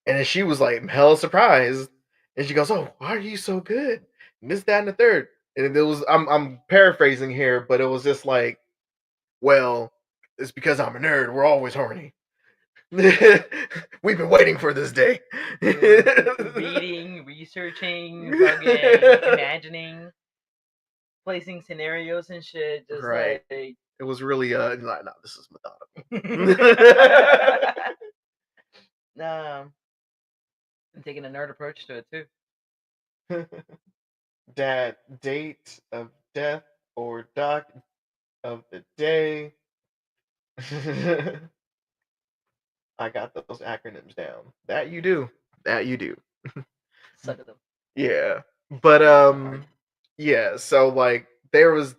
and then she was like hella surprised, and she goes, "Oh, why are you so good?" And this, that, and the third. And it was I'm paraphrasing here, but it was just like, well, it's because I'm a nerd. We're always horny. We've been waiting for this day. Reading, researching, fucking imagining, placing scenarios and shit, just Right. like It was really no, this is methodical. um, I'm taking a nerd approach to it too. Dad, date of death or doc of the day. I got those acronyms down. That you do. That you do. Suck at them. Yeah. But yeah, so like there was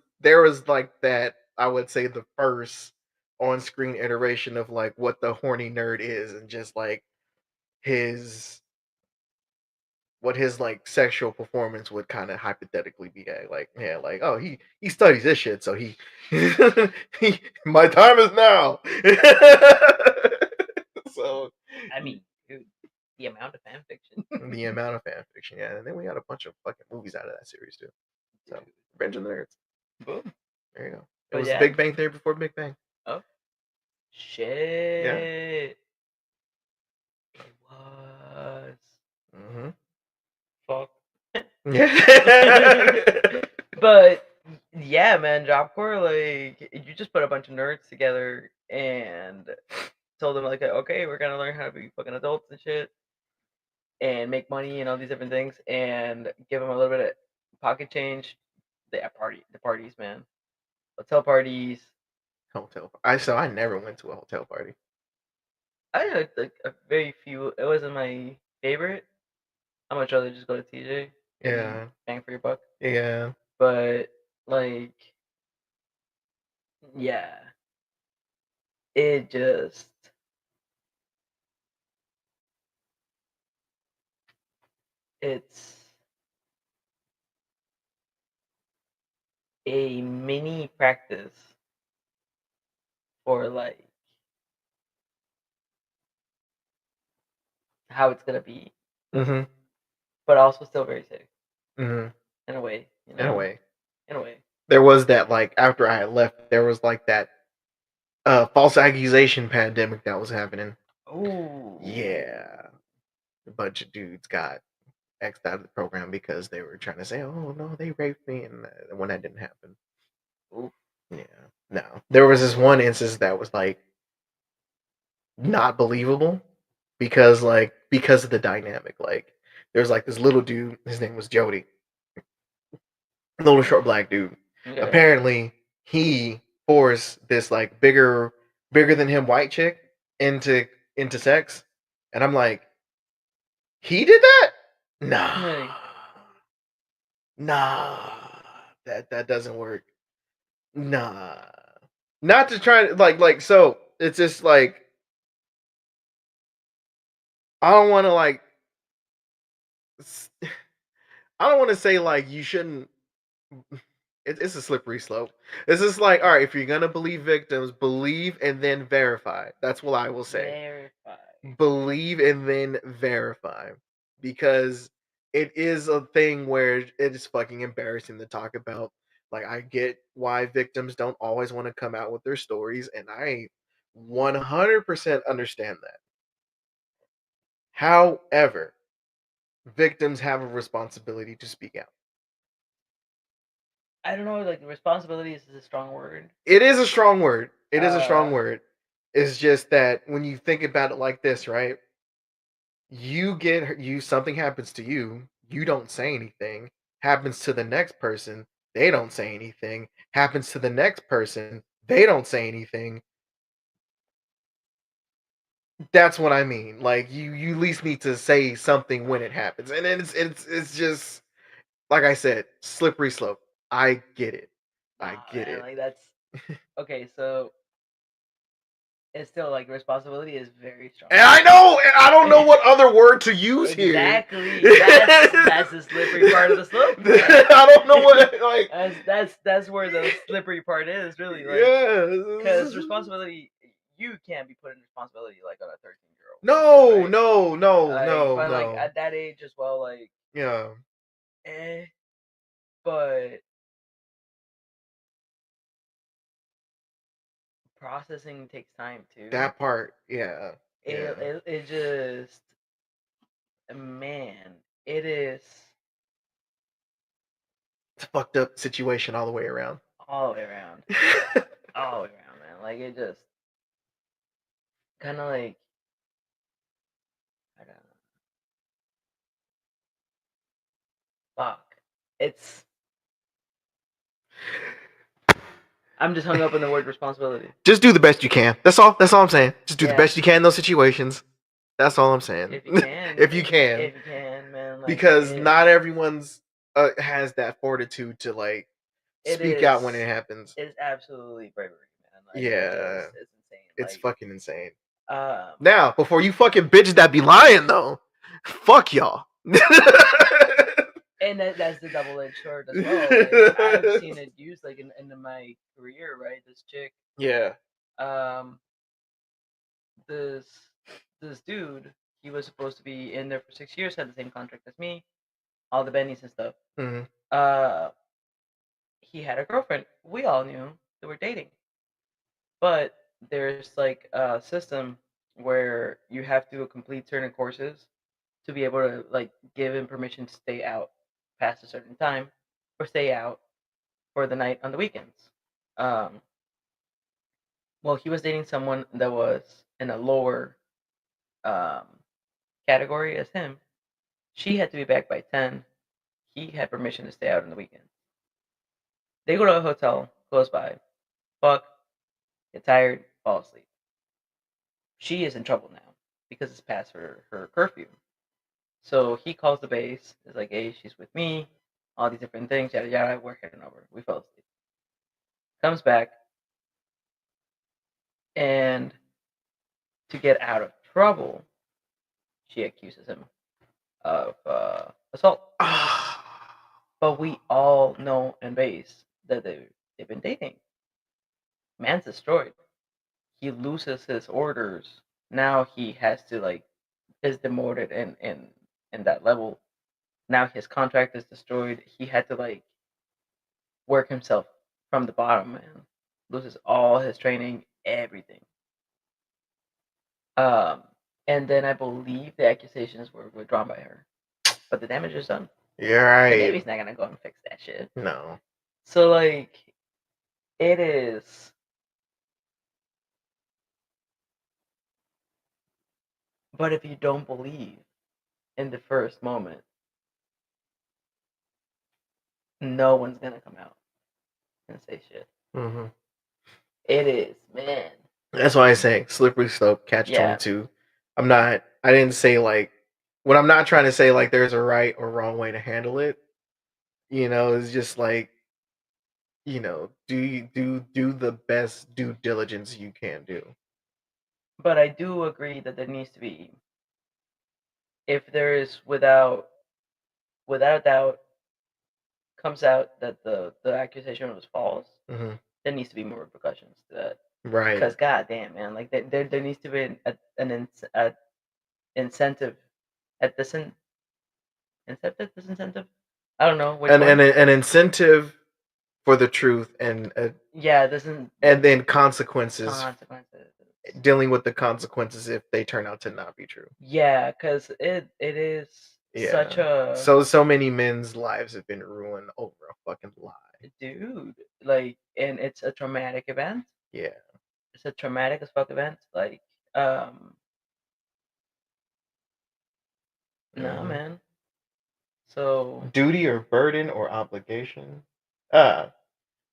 like that, I would say, the first on-screen iteration of like what the horny nerd is, and just like his what his like sexual performance would kind of hypothetically be at. Like, yeah, like, oh, he studies this shit, so he, he my time is now. So I mean, dude, the amount of fan fiction. the amount of fan fiction, yeah, and then we got a bunch of fucking movies out of that series too. So Revenge of the Nerds. Boom. There you go. It But was yeah. Big Bang Theory before Big Bang. Oh, Yeah. shit. It was. Mm-hmm. Fuck. Yeah. But yeah, man, Job Corps, like you just put a bunch of nerds together and told them like, okay, we're gonna learn how to be fucking adults and shit, and make money and all these different things, and give them a little bit of pocket change. The parties, man, hotel parties. Hotel. I never went to a hotel party. I had like a very few. It wasn't my favorite. I much rather just go to TJ and Yeah. bang for your buck. Yeah. But like, yeah, it just it's a mini practice for like how it's gonna be, Mm-hmm. but also still very safe Mm-hmm. in a way, In a way. in a way. There was that, like, after I had left, there was like that false accusation pandemic that was happening. Oh, Yeah. A bunch of dudes got X'd out of the program because they were trying to say, "Oh no, they raped me," and when that didn't happen. oof. Yeah. No. There was this one instance that was like not believable because of the dynamic. Like, there's like this little dude, his name was Jody. Little short black dude. Yeah. Apparently, he forced this like bigger than him white chick into sex, and I'm like, he did that? Nah, Hey. nah, that doesn't work. Nah, not to try to like so. It's just like I don't want to like I don't want to say like you shouldn't. It's a slippery slope. It's just like, all right, if you're gonna believe victims, believe and then verify. That's what I will say. Verify. Believe and then verify, because it is a thing where it is fucking embarrassing to talk about. Like, I get why victims don't always want to come out with their stories, and I 100% understand that. However, victims have a responsibility to speak out. I don't know, like responsibilities is a strong word. It is a strong word. It is a strong Uh, word. It's just that when you think about it like this, right? You something happens to you, you don't say anything. Happens to the next person, they don't say anything. Happens to the next person, they don't say anything. That's what I mean. Like you at least need to say something when it happens. And it's just like I said, slippery slope. I get it. nah, I get man, it. like that's okay. So it's still like responsibility is very strong And I word. know, and I don't know what other word to use here. Exactly. That's the slippery part of the slope, man. I don't know what like. That's where the slippery part is really like because Yeah. responsibility you can't be putting responsibility like on a 13-year-old for sure, No, right? no, no, Like, no, but like no. at that age as well, like Yeah, eh. But processing takes time too. that part. Yeah, It yeah. it, it just man, it is It's a fucked up situation all the way around. all the way around, all the way around, man. Like it just kind of like I don't know, fuck. It's I'm just hung up on the word responsibility. Just do the best you can. That's all. That's all I'm saying. Just do the Yeah, best you can in those situations. That's all I'm saying. if you can, If you can, if you can, man. Like because not everyone's has that fortitude to like it speak out when is, it happens. it's absolutely bravery, man. Like it Yeah, just it's insane. it's fucking insane. Um, Now, before you fucking bitches that be lying though, fuck y'all. and that's the double-edged sword as well. Like I've seen it used like in my career, right? This chick, Yeah. um, this this dude, he was supposed to be in there for 6 years, had the same contract as me, all the bennies and stuff. Hmm. Uh, he had a girlfriend. We all knew they were dating, but there's like a system where you have to complete certain courses to be able to like give him permission to stay out past a certain time or stay out for the night on the weekends. Um, well, he was dating someone that was in a lower um, category as him. She had to be back by 10. He had permission to stay out on the weekends. They go to a hotel close by, fuck, get tired, fall asleep. She is in trouble now because it's past her curfew. So he calls the base, is like, hey, she's with me, all these different things, yada yada, we're heading over. We fell asleep. Comes back, and to get out of trouble, she accuses him of assault. But we all know in base that they've been dating. Man's destroyed. He loses his orders. Now he has to like is demoted in that level. Now his contract is destroyed. He had to like work himself from the bottom, man. Loses all his training, everything. Um, and then I believe the accusations were withdrawn by her, but the damage is done. You're The right. Navy's not gonna go and fix that shit. No. So like, it is. But if you don't believe in the first moment, no one's gonna come out and say shit. Hmm. It is, man. That's why I say slippery slope, catch Yeah. 22. I didn't say like, when I'm not trying to say like there's a right or wrong way to handle it, it's just like, do the best due diligence you can do. But I do agree that there needs to be, if there is without a doubt comes out that the accusation was false, Hmm. there needs to be more repercussions to that. Right. Because goddamn, man, like there needs to be an incentive, a disincentive. I don't know which And one. an incentive for the truth, Yeah, it doesn't and then consequences, consequences. dealing with the consequences if they turn out to not be true. Yeah, because it is such Yeah. a So many men's lives have been ruined over a fucking lie. dude, like, and it's a traumatic event. Yeah. It's a traumatic as fuck event. Like, um, nah, Mhm. man. So Duty or burden or obligation? Ah,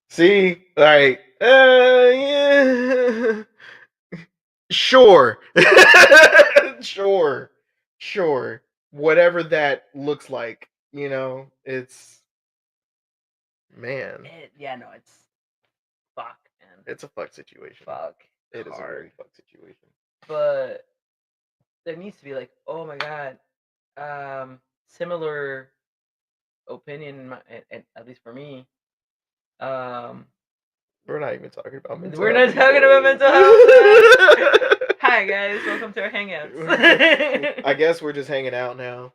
see, like, yeah, sure, sure, sure. Whatever that looks like, it's man, yeah, no, it's fuck, man, it's a fuck situation. fuck It is a hard. really fuck situation. But there needs to be like, oh my god, similar opinion, at least for me. Um, We're not even talking about mental we're health not talking about anymore. mental health, man. Hi guys, welcome to our I hangouts. guess we're just hanging out now.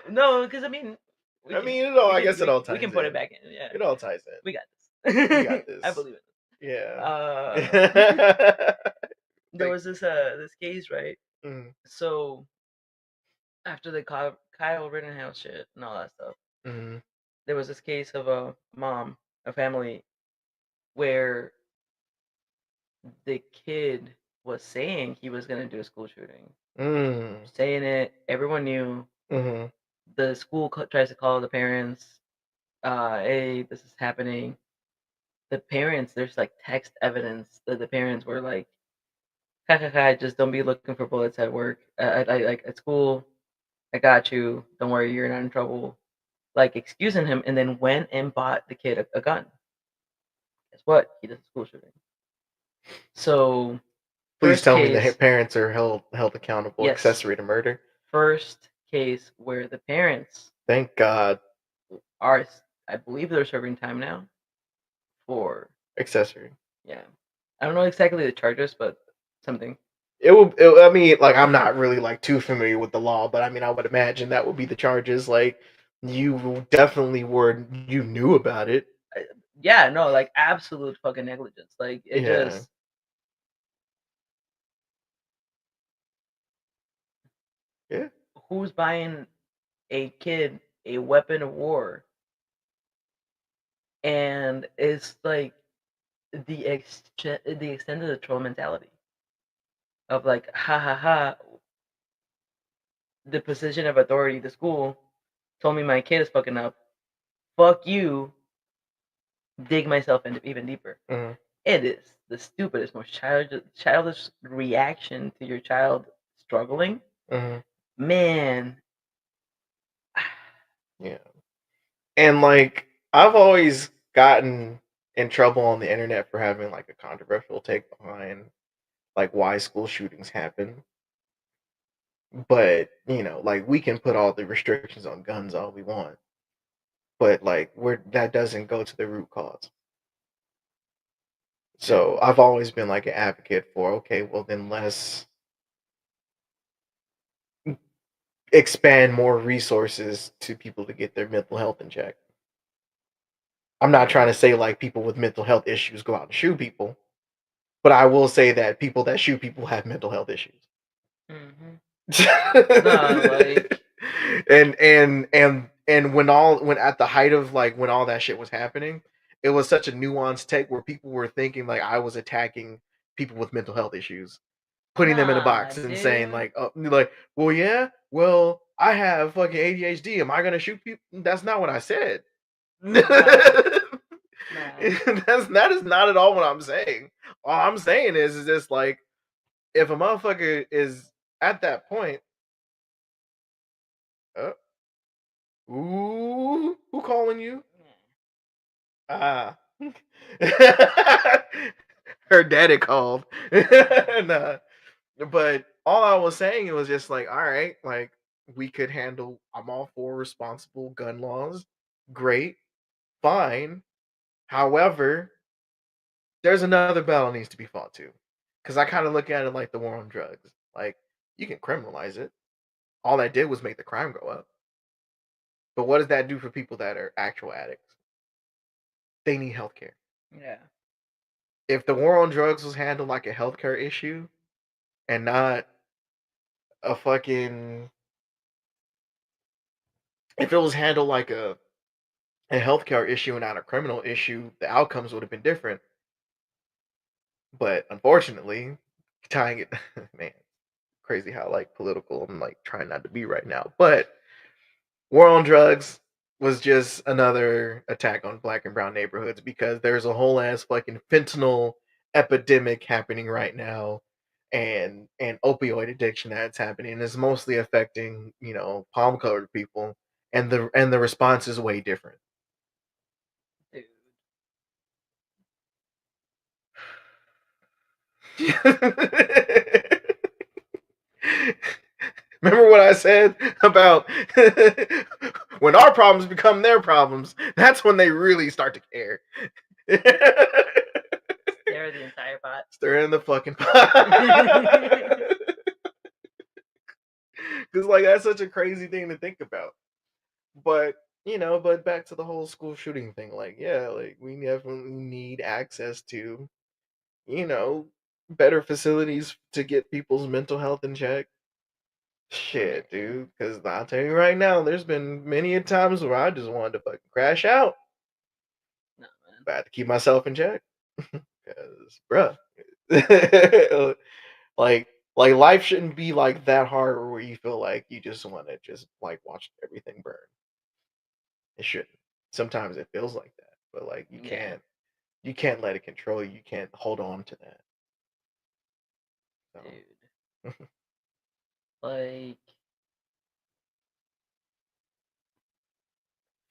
No, because I mean, we I can, mean, we I can, guess it we, all we can ties put it in. back in. Yeah, It all ties in. we got We got this. I this. believe it. Yeah. There Like, was this case, right? mm, So after the Kyle Rittenhouse shit and all that stuff, mm, there was this case of a mom, a family, where the kid was saying he was gonna do a school shooting, mm, saying it. Everyone knew. mm, The school tries to call the parents. Hey, this is happening. The parents, there's like text evidence that the parents were like, "Ha ha ha! Just don't be looking for bullets at work. Like at school. I got you. Don't worry, you're not in trouble." Like excusing him, and then went and bought the kid a gun. Guess what? He does a school shooting. So Please first tell me the case, parents are held accountable, yes, accessory to murder. first case where the parents Thank God, are, I believe they're serving time now for, accessory. yeah. I don't know exactly the charges, but something. I mean, like, I'm not really like too familiar with the law, but I mean, I would imagine that would be the charges. Like, you definitely you knew about it. Uh, Yeah, no, like absolute fucking negligence. Like it Yeah. just, Yeah. who's buying a kid a weapon of war, and it's like the extent of the troll mentality of like, ha ha ha, the position of authority, the school told me my kid is fucking up. Fuck you. Dig myself into even deeper. Mhm, It is the stupidest, most childish reaction to your child struggling. mhm, Man, yeah. And like, I've always gotten in trouble on the internet for having like a controversial take behind like why school shootings happen. But, like, we can put all the restrictions on guns all we want, but like that doesn't go to the root cause. So I've always been like an advocate for, okay, well then let's expand more resources to people to get their mental health in check. I'm not trying to say like people with mental health issues go out and shoot people, but I will say that people that shoot people have mental health issues. hmm no, like, And when at the height of like when all that shit was happening, it was such a nuanced take where people were thinking like I was attacking people with mental health issues, putting them in a nah, box and saying dude. like, oh, like, well, yeah, well, I have fucking ADHD. Am I gonna shoot people? That's not what I said. Nah, nah. That is not at all what I'm saying. All I'm saying is just like if a motherfucker is at that point, uh, ooh, who calling you? Ah, her daddy called. Nah, but all I was saying was just like, all right, like we could handle. I'm all for responsible gun laws. Great, fine. However, there's another battle needs to be fought too, because I kind of look at it like the war on drugs. Like you can criminalize it. All that did was make the crime go up. But what does that do for people that are actual addicts? They need healthcare. Yeah. If the war on drugs was handled like a healthcare issue and not a fucking, if it was handled like a healthcare issue and not a criminal issue, the outcomes would have been different. But unfortunately, tying it, man, crazy how like political I'm like trying not to be right now. But war on drugs was just another attack on black and brown neighborhoods because there's a whole ass fucking fentanyl epidemic happening right now and opioid addiction that's happening. And it's mostly affecting, palm colored people and the response is way different. Dude. Remember what I said about when our problems become their problems, that's when they really start to care. Stare the entire pot. Stir in the fucking pot. Because, like, that's such a crazy thing to think about. But, but back to the whole school shooting thing. Like, yeah, like, we definitely need access to, you know, better facilities to get people's mental health in check. Shit, dude. Because I'll tell you right now, there's been many a times where I just wanted to fucking crash out. No, man. But I had to keep myself in check. Because, bruh. like, like life shouldn't be like that hard where you feel like you just want to just like watch everything burn. It shouldn't. Sometimes it feels like that, but like you Yeah, can't let it control you. You can't hold on to that. So dude. Like,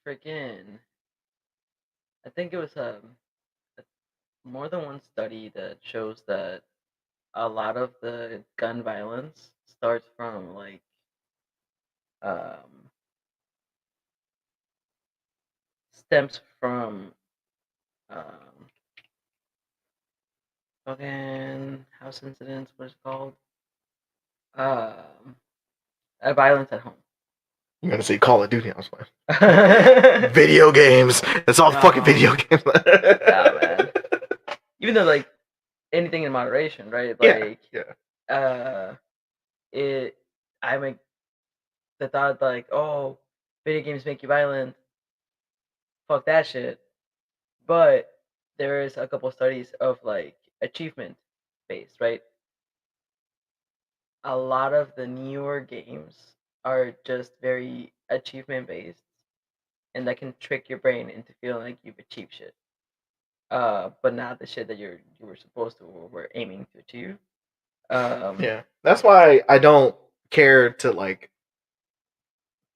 freaking. I think it was more than one study that shows that a lot of the gun violence starts from like um stems from um fucking house incidents, what is it called? Um violence at home. you're gonna say Call of Duty, I was like, video games. That's all fucking video No, games. nah, man. Even though like anything in moderation, right? Yeah, Like yeah. uh it I make the thought like, oh, video games make you violent. Fuck that shit. But there is a couple studies of like achievement based, right? A lot of the newer games are just very achievement based, and that can trick your brain into feeling like you've achieved shit. But not the shit that you were supposed to or were aiming to achieve. Um, Yeah. That's why I don't care to like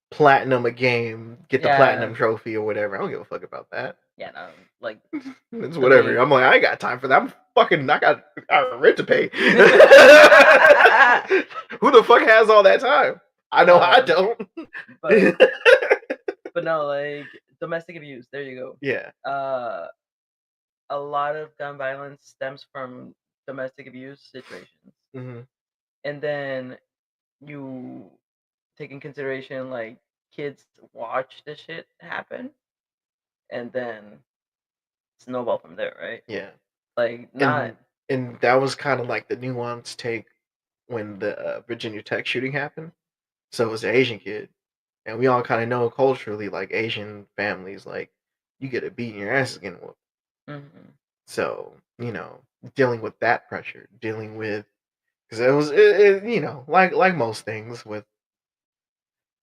platinum a game, get the yeah, platinum trophy or whatever. I don't give a fuck about that. yeah, no, like It's the whatever. way. I'm like, I ain't got time for that. I got rent to pay. Who the fuck has all that time? I know I um, don't. but but no, like domestic abuse. There you Yeah. go. A lot of gun violence stems from domestic abuse situations, Hmm. and then you take in consideration like kids watch this shit happen, and then snowball from there, right? Yeah. Like not. And that was kind of like the nuanced take when the Virginia Tech shooting happened. So it was an Asian kid, and we all kind of know culturally, like Asian families, like you get a beat and your ass is getting whooped. Mhm. So dealing with that pressure, dealing with because it, like most things with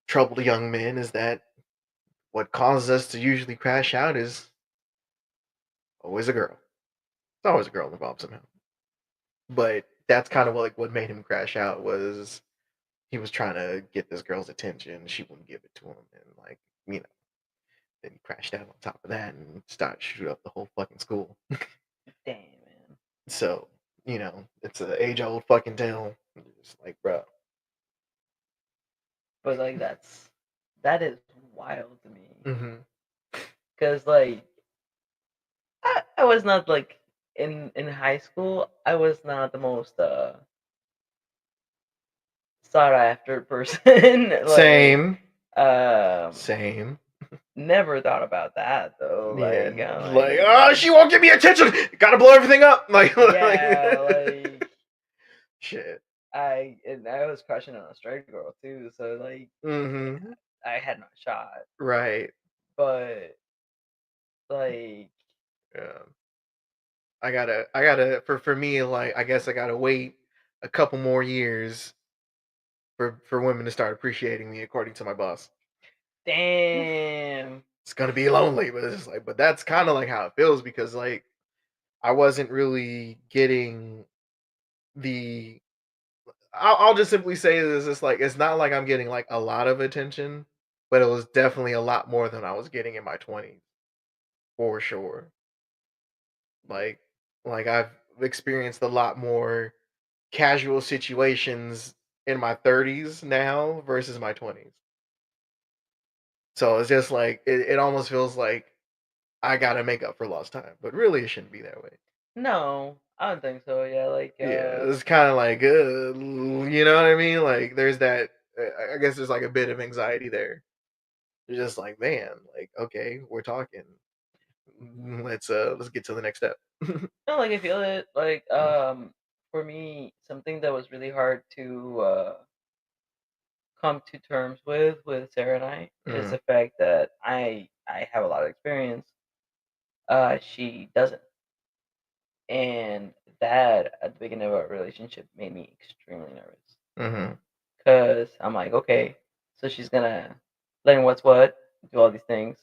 troubled young men, is that what causes us to usually crash out is always a girl. It's always a girl involved somehow. But that's kind of what made him crash out was he was trying to get this girl's attention. She wouldn't give it to him, and like you know, then he crashed out on top of that and started shooting up the whole fucking school. Damn, man. So it's an age old fucking tale. It's like, bro. But like that is wild to me. Hmm. Cause like I was not like in high school. I was not the most sought after person. like Same, um, same. never thought about that though. Yeah, Like I'm like, oh, she won't give me attention. Gotta blow everything up. Like yeah, like shit. I was crushing on a straight girl too. So like Hmm. I had no shot. Right. But Like, Yeah. I gotta for me, like, I guess I gotta wait a couple more years for women to start appreciating me according to my boss. damn. It's gonna be lonely, but it's just like, but that's kind of like how it feels because like I wasn't really getting the. I'll just simply say this: it's like it's not like I'm getting like a lot of attention, but it was definitely a lot more than I was getting in my 20s for sure. Like I've experienced a lot more casual situations in my 30s now versus my 20s. So it's just like it almost feels like I gotta make up for lost time, but really it shouldn't be that way. No, I don't think so. Yeah, like, Yeah, it's kind of like, you know what I mean? Like, there's that. I guess there's like a bit of anxiety there. You're just like, man, like, okay, we're talking. Let's get to the next step. no, like I feel it. Like, for me, something that was really hard to come to terms with Sarah and I is Mm, the fact that I have a lot of experience. She doesn't, and that at the beginning of our relationship made me extremely nervous mm-hmm. because I'm like, okay, so she's gonna learn what's what, do all these things,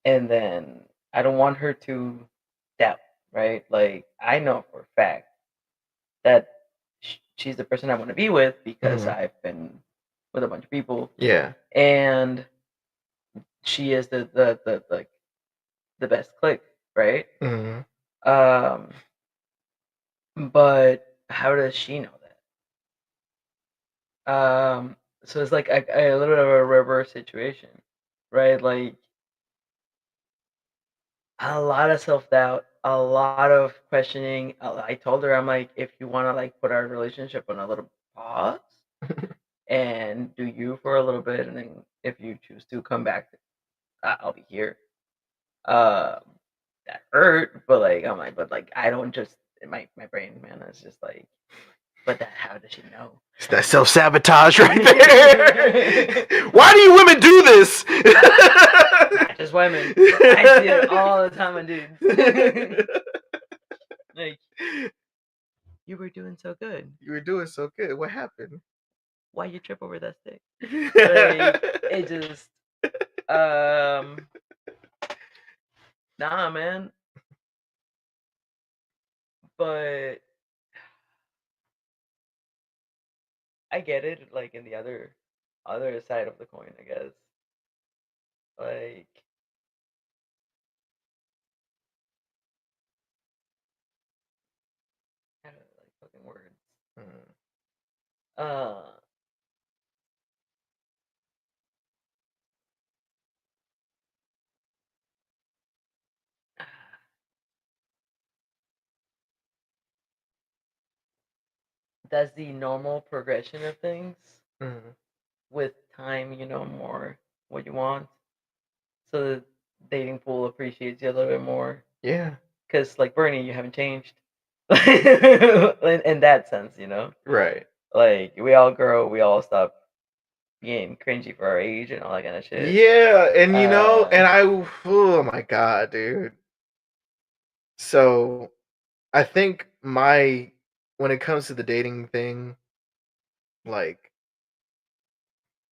and then I don't want her to doubt, right? Like I know for a fact that she's the person I want to be with because Mm-hmm. I've been with a bunch of people, Yeah. and she is the like the best click, right? Mm-hmm. Um, but how does she know that? So it's like a little bit of a reverse situation, right? Like a lot of self doubt, a lot of questioning. I told her, I'm like, if you want to like put our relationship on a little pause and do you for a little bit, and then if you choose to come back, I'll be here. Um, that hurt, but like I'm like, but like I don't just my brain, man, is just like, but that how does she know? It's that self sabotage right there. Why do you women do this? Not just women. I see it all the time on dudes. Like, you were doing so good. You were doing so good. What happened? Why you trip over that stick? Like, it just um nah, man. But I get it, like in the other side of the coin, I guess. Like, I don't know, like fucking words. Mm, Uh that's the normal progression of things. mm. With time, you know more what you want. So the dating pool appreciates you a little bit more. Yeah. Because, like Bernie, you haven't changed. In that sense, you know? Right. Like, we all grow, we all stop being cringy for our age and all that kind of shit. Yeah, and Uh, oh my god, dude. So I think my when it comes to the dating thing, like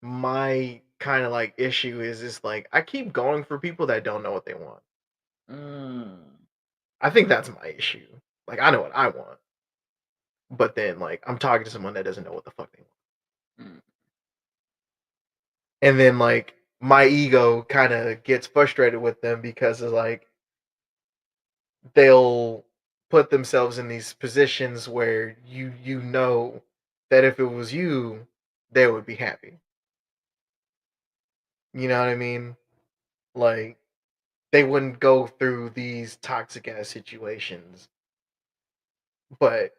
my kind of like issue is just like I keep going for people that don't know what they want. mm, I think that's my issue. Like I know what I want, but then like I'm talking to someone that doesn't know what the fuck they want. mm. And then like my ego kind of gets frustrated with them because it's like they'll put themselves in these positions where you know that if it was you, they would be happy. You know what I mean? Like they wouldn't go through these toxic ass situations. But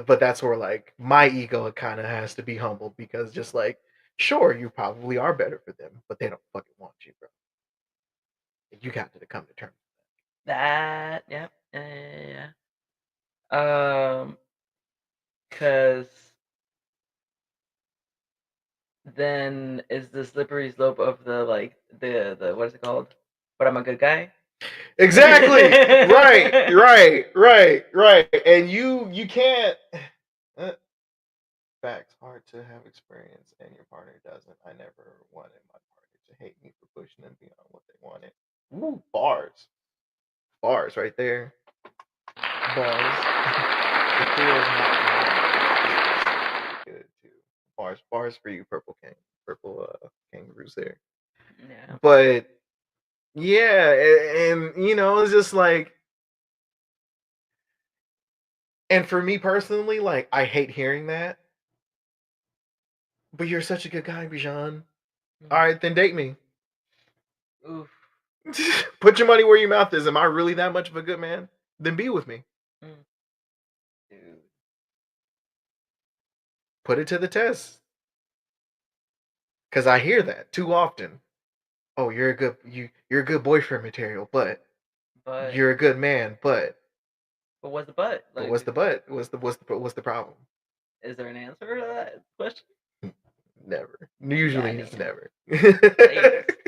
but that's where like my ego kind of has to be humbled because just like sure you probably are better for them, but they don't fucking want you, bro. You got to come to terms. That, yep. Yeah, yeah. Because then is the slippery slope of the, like, the what is it called? but I'm a good guy. Exactly. Right. And you can't. Uh, Facts. Hard to have experience and your partner doesn't. I never wanted my partner to hate me for pushing them beyond what they wanted. Ooh, bars. Bars right there. Bars. The feels not good too. Bars for you, purple kangaroos there. Yeah. But yeah, and you know, it's just like, and for me personally, like I hate hearing that. But you're such a good guy, Bijan. All right, then date me. Oof. Put your money where your mouth is. Am I really that much of a good man? Then be with me. Dude. Put it to the test. Cause I hear that too often. Oh, you're a good boyfriend material, but you're a good man, but what's the but? but Like, what's the but? What's the problem? is there an answer to that question? Never. Usually I it's know. never.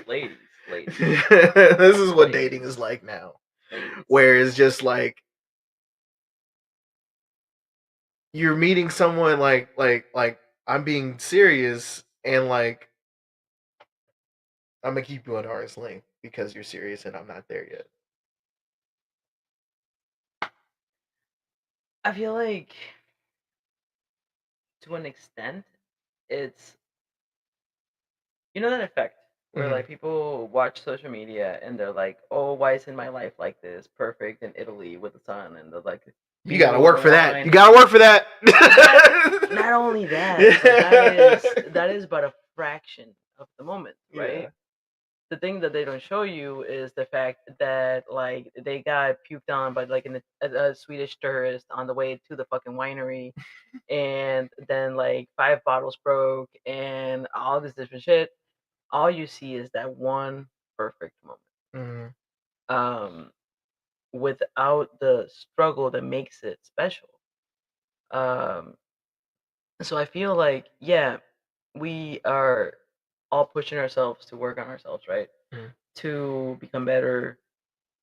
Ladies. This is what Ladies. dating is like now. Ladies. Where it's just like you're meeting someone like I'm being serious and like I'm gonna keep you at arm's length because you're serious and I'm not there yet. I feel like to an extent, it's that effect where Mhm. like people watch social media and they're like, "Oh, why isn't my life like this? Perfect in Italy with the sun," and they're like You gotta fields work and for that. You wine. gotta work for that. Not only that, but that is but a fraction of the moment, Yeah. right? The thing that they don't show you is the fact that like they got puked on by like a Swedish tourist on the way to the fucking winery, and then like 5 bottles broke and all this different shit. All you see is that one perfect moment. Mhm. Um, without the struggle that makes it special. Um, so I feel like yeah, we are all pushing ourselves to work on ourselves, right? Mhm. To become better,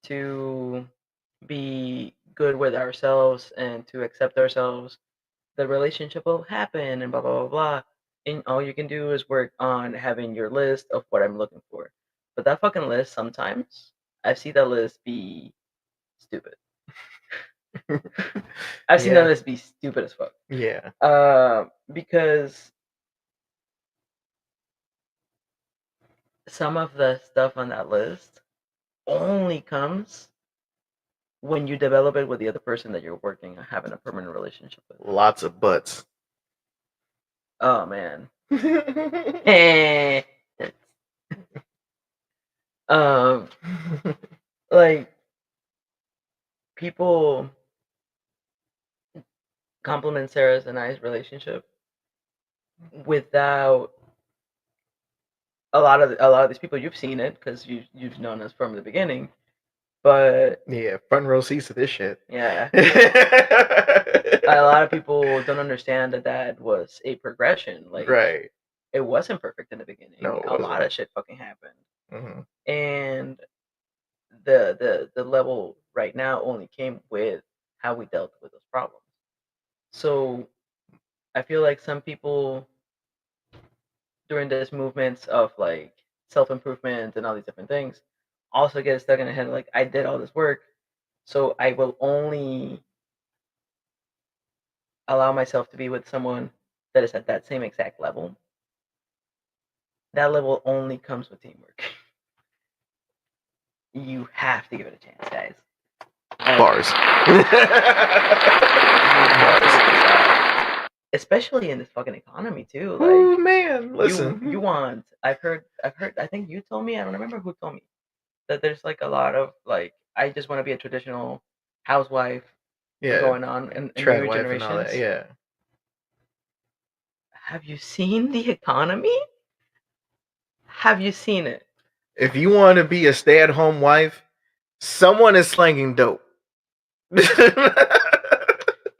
to be good with ourselves and to accept ourselves. The relationship will happen and blah blah blah blah. And all you can do is work on having your list of what I'm looking for. But that fucking list sometimes I see that list be stupid. I've seen that Yeah. list be stupid as fuck. Yeah. Because some of the stuff on that list only comes when you develop it with the other person that you're working on having a permanent relationship with. Lots of butts. Oh man. Eh. um like people compliment Sarah's and I's relationship without a lot of these people. You've seen it because you've known us from the beginning, but Yeah, front row seats to this shit. yeah, a lot of people don't understand that was a progression. Like Right. it wasn't perfect in the beginning. No, it A lot wasn't. of shit fucking happened, Mhm. and the level right now only came with how we dealt with those problems. So I feel like some people during this movements of like self improvement and all these different things also get stuck in the head like I did all this work, so I will only allow myself to be with someone that is at that same exact level. That level only comes with teamwork. You have to give it a chance, guys. Bars. Especially in this fucking economy too. Oh Like man, listen. you want. I've heard. I think you told me. I don't remember who told me that there's like a lot of like I just want to be a traditional housewife Yeah, going on in trad newer wife and all that. generations. Yeah. Have you seen the economy? Have you seen it? If you want to be a stay-at-home wife, someone is slanging dope.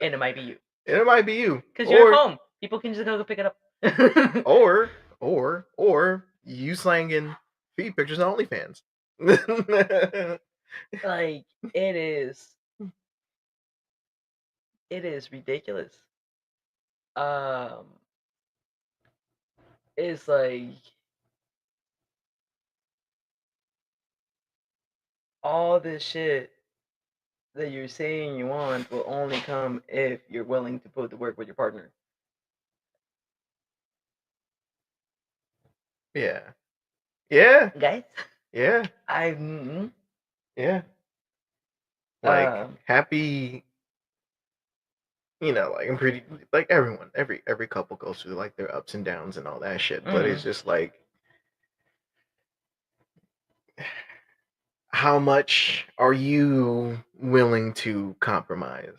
And it might be you. It might be you. Because you're at home. People can just go pick it up. or you slanging feed pictures on OnlyFans. Like it is ridiculous. Um, it's like all this shit that you're saying you want will only come if you're willing to put the work with your partner. Yeah. Yeah. Guys, Yeah. I Yeah. Like um happy, like I'm pretty like everyone, every couple goes through like their ups and downs and all that shit. But it's mhm. just like how much are you willing to compromise?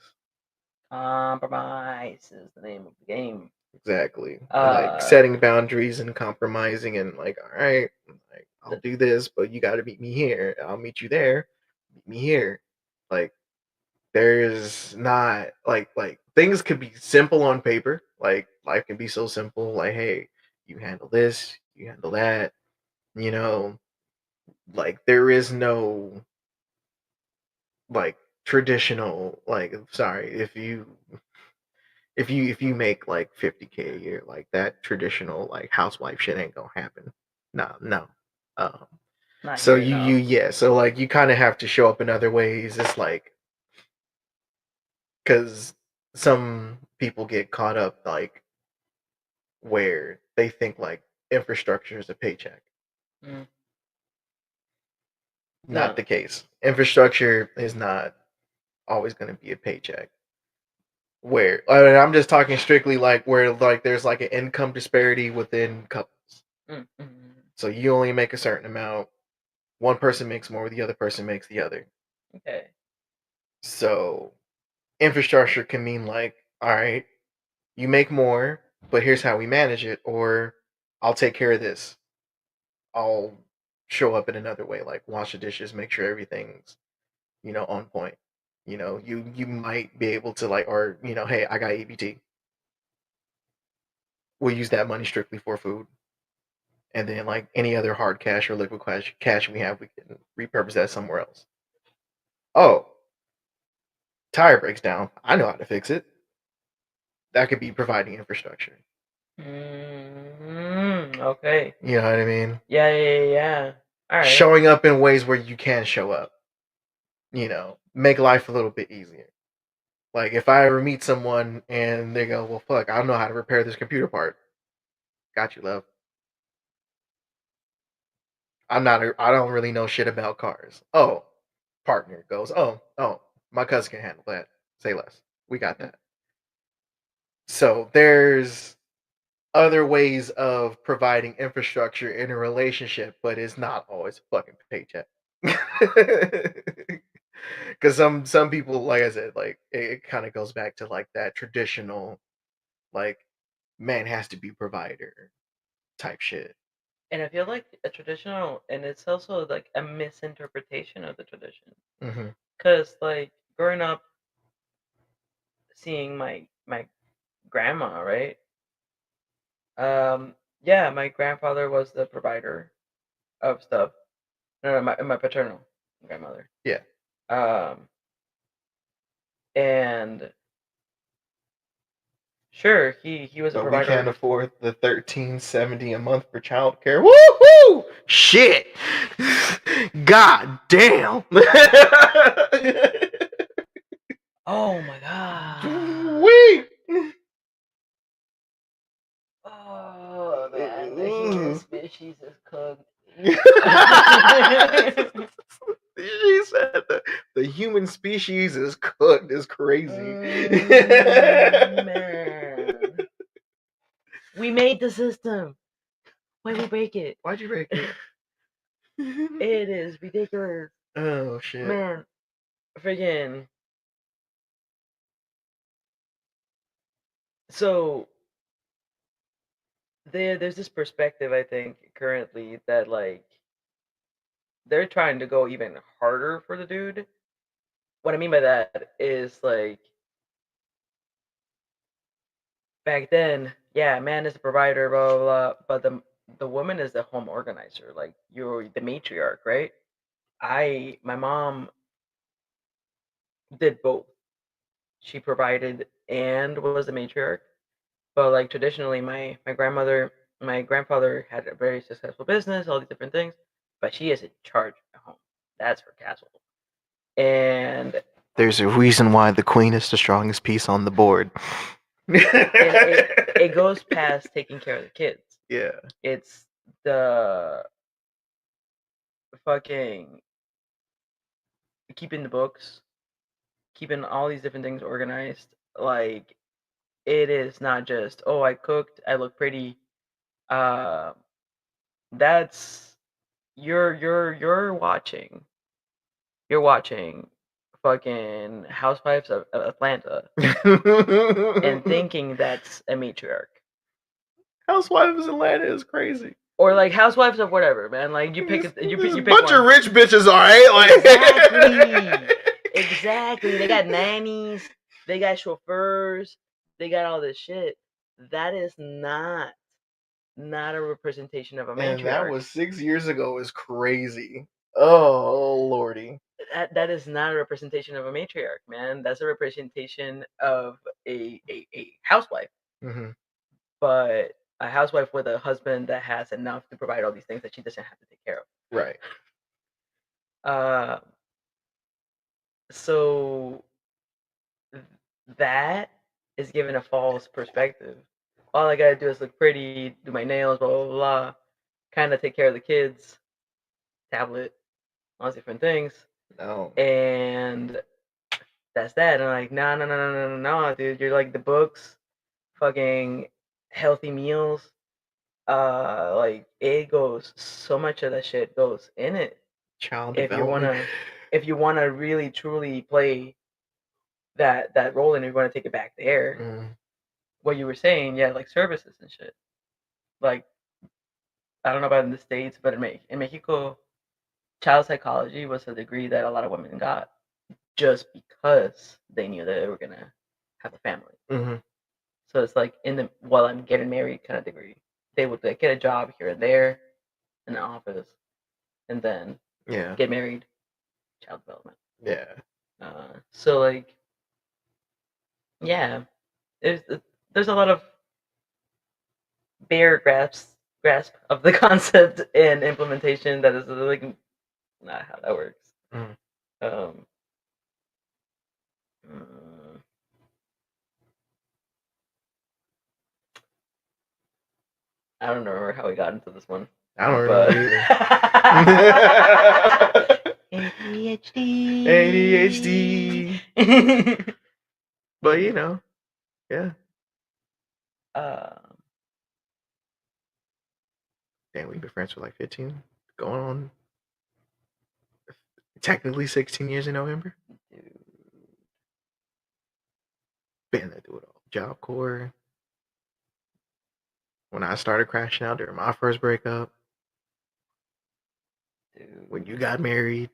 Compromise is the name of the game. Exactly. Like Uh, setting boundaries and compromising and like, all right, like I'll the, do this, but you gotta meet me here. I'll meet you there. Meet me here. Like there's not like things could be simple on paper. Like life can be so simple. Like, hey, you handle this, you handle that, you know, like there is no like traditional like sorry if you make like 50K a year like that traditional like housewife shit ain't gonna happen. No. um not so here, you no. yeah, so like you kind of have to show up in other ways. It's like because some people get caught up like where they think like infrastructure is a paycheck. Mm. Not No, the case. Infrastructure is not always going to be a paycheck. Where I mean, I'm just talking strictly like where like there's like an income disparity within couples. mm. So you only make a certain amount. One person makes more, the other person makes the other. Okay. So infrastructure can mean like, all right, you make more, but here's how we manage it, or I'll take care of this. I'll show up in another way, like wash the dishes, make sure everything's, on point. You might be able to like, or hey, I got EBT. We'll use that money strictly for food, and then like any other hard cash or liquid cash we have, we can repurpose that somewhere else. Oh, tire breaks down. I know how to fix it. That could be providing infrastructure. Okay. You know what I mean? Yeah. All right. Showing up in ways where you can show up. Make life a little bit easier. Like if I ever meet someone and they go, "Well, fuck, I don't know how to repair this computer part." Got you, love. I don't really know shit about cars. Oh, partner goes, "Oh, my cousin can handle that. Say less. We got Mm. that." So there's other ways of providing infrastructure in a relationship, but it's not always a fucking paycheck. Because some people, like I said, like it kind of goes back to like that traditional, like man has to be provider type shit. And I feel like a traditional, and it's also like a misinterpretation of the tradition. Hmm. Cause like growing up, seeing my grandma, right? Yeah, my grandfather was the provider of stuff. No, my paternal grandmother. Yeah. Um, and sure, he was a But we can't provider. afford the 1370 a month for childcare. Woohoo! Shit! God damn! Oh my god. Wait. Oh man, the human species is cooked. She said the human species is cooked. Is crazy. Man, we made the system. Why we break it? Why'd you break it? It is ridiculous, Oh shit. man. Freaking. So there's this perspective I think currently that like they're trying to go even harder for the dude. What I mean by that is like back then, yeah, man is the provider, blah blah blah, but the woman is the home organizer. Like you're the matriarch, right? my mom did both. She provided and was the matriarch. But like traditionally, my grandfather had a very successful business, all these different things. But she is in charge at home. That's her castle. And There's a reason why the queen is the strongest piece on the board. and it goes past taking care of the kids. Yeah. It's the fucking keeping the books, keeping all these different things organized. Like it is not just, oh, I cooked, I look pretty. Uh, that's you're watching. You're watching fucking Housewives of Atlanta and thinking that's a matriarch. Housewives of Atlanta is crazy. Or like Housewives of whatever, man. Like you pick There's you a pick bunch one. of rich bitches, all right? Like Exactly. They got nannies, they got chauffeurs, they got all this shit. That is not a representation of a matriarch. And that was 6 years ago. Is crazy. Oh lordy. That is not a representation of a matriarch, man. That's a representation of a housewife. Mm-hmm. But a housewife with a husband that has enough to provide all these things that she doesn't have to take care of. Right. So that is given a false perspective. All I gotta do is look pretty, do my nails, blah blah blah, kind of take care of the kids, tablet, all these different things. No. And that's that. And I'm like, no, dude. You're like the books, fucking healthy meals. Like it goes, so much of that shit goes in it. Child If development. if you wanna really truly play that role and you're gonna take it back there. Mm. What you were saying, yeah, like services and shit. Like I don't know about in the States, but in Mexico, child psychology was a degree that a lot of women got just because they knew that they were gonna have a family. Mm-hmm. So it's like while I'm getting married kind of degree. They would like, get a job here and there in the office, and then get married, child development. Yeah. So like, yeah, there's a lot of bare grasp of the concept and implementation that is like not how that works. Mm. I don't know how we got into this one. I don't know either. ADHD. But you know, yeah. Damn, we've been friends for like 15, going on technically 16 years in November. Dude. Been there through it all. Job Corps. When I started crashing out during my first breakup. Dude. When you got married.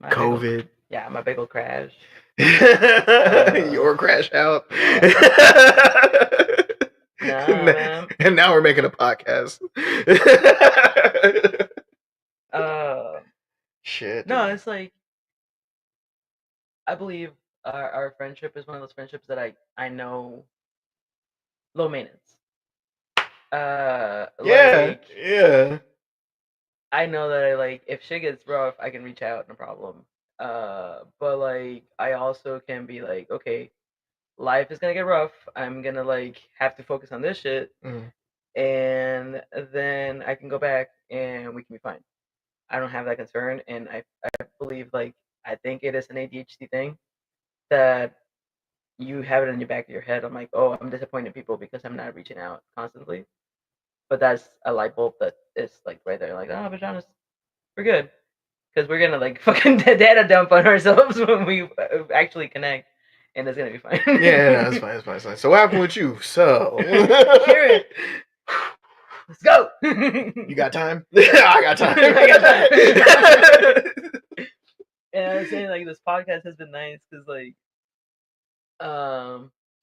COVID. My big old crash. Your crash out. And now we're making a podcast. Shit. No, it's like I believe our friendship is one of those friendships that I know low maintenance. Yeah. I know that if shit gets rough, I can reach out, no problem. But like I also can be like, okay, life is gonna get rough. I'm gonna like have to focus on this shit, and then I can go back and we can be fine. I don't have that concern, and I believe I think it is an ADHD thing that you have it in your back of your head. I'm like, oh, I'm disappointing people because I'm not reaching out constantly. But that's a light bulb that is like right there, like, oh, but Jonas, we're good, because we're gonna like fucking data dump on ourselves when we actually connect, and it's gonna be fine. Yeah, that's fine. So what happened with you? So hear it. Let's go. You got time? I got time. And I was saying like this podcast has been nice because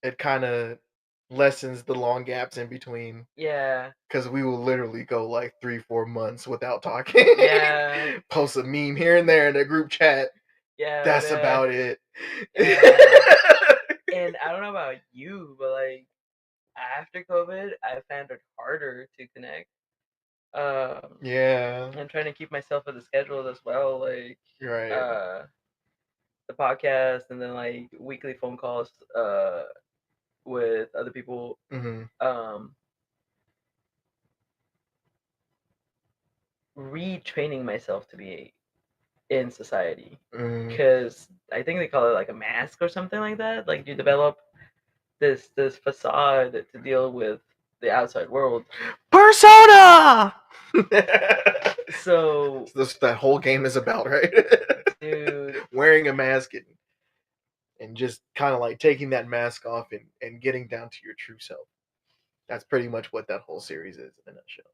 it kind of lessens the long gaps in between. Yeah. Because we will literally go like 3-4 months without talking. Yeah. Post a meme here and there in a group chat. Yeah, That's man. about it. Yeah. And I don't know about you, but like after COVID, I found it harder to connect. Yeah. I'm trying to keep myself at the schedule as well, like Right. uh the podcast and then like weekly phone calls with other people. Hmm. Um Retraining myself to be in society Hmm. because I think they call it like a mask or something like that. Like you develop this facade to deal with the outside world. Persona. So, This that whole game is about, right? dude, Wearing a mask and just kind of like taking that mask off and getting down to your true self. That's pretty much what that whole series is in a nutshell.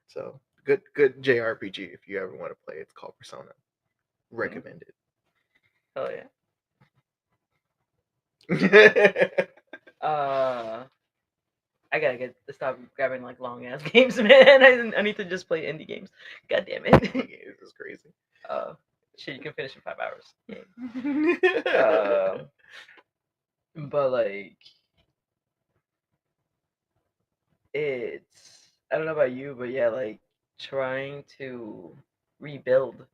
So good JRPG if you ever want to play it. It's called Persona. Recommended. hell yeah. Yeah. I gotta get to stop grabbing like long ass games, man. I need to just play indie games. God damn it. This is crazy. Uh, Shit, you can finish in 5 hours. Yeah. But like, it's I don't know about you, but yeah, like trying to rebuild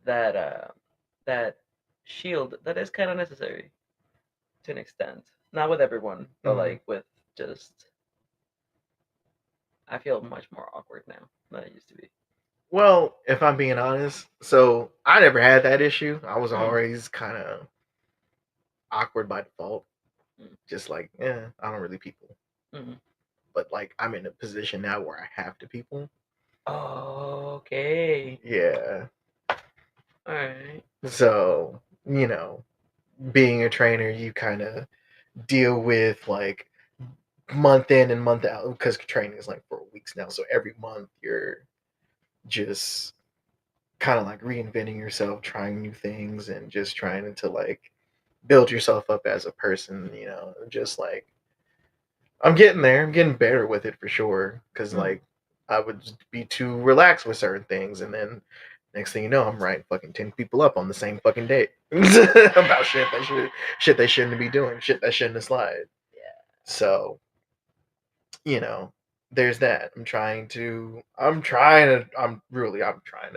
that shield that is kind of necessary to an extent. Not with everyone, but Mhm. like with just I feel much more awkward now than I used to be. Well, if I'm being honest, so I never had that issue. I was Mm, always kind of awkward by default. mm, Just like, yeah, I don't really people. mm. But like, I'm in a position now where I have to people. Okay. Yeah. All right. So, being a trainer, you kind of deal with like month in and month out because training is like 4 weeks now. So every month you're just kind of like reinventing yourself, trying new things, and just trying to like build yourself up as a person. Just like I'm getting there. I'm getting better with it for sure. Because Mm. like I would just be too relaxed with certain things, and then next thing you know, I'm writing fucking 10 people up on the same fucking day about shit they shouldn't be doing, shit that shouldn't have slide. Yeah. So you know, there's that. I'm trying to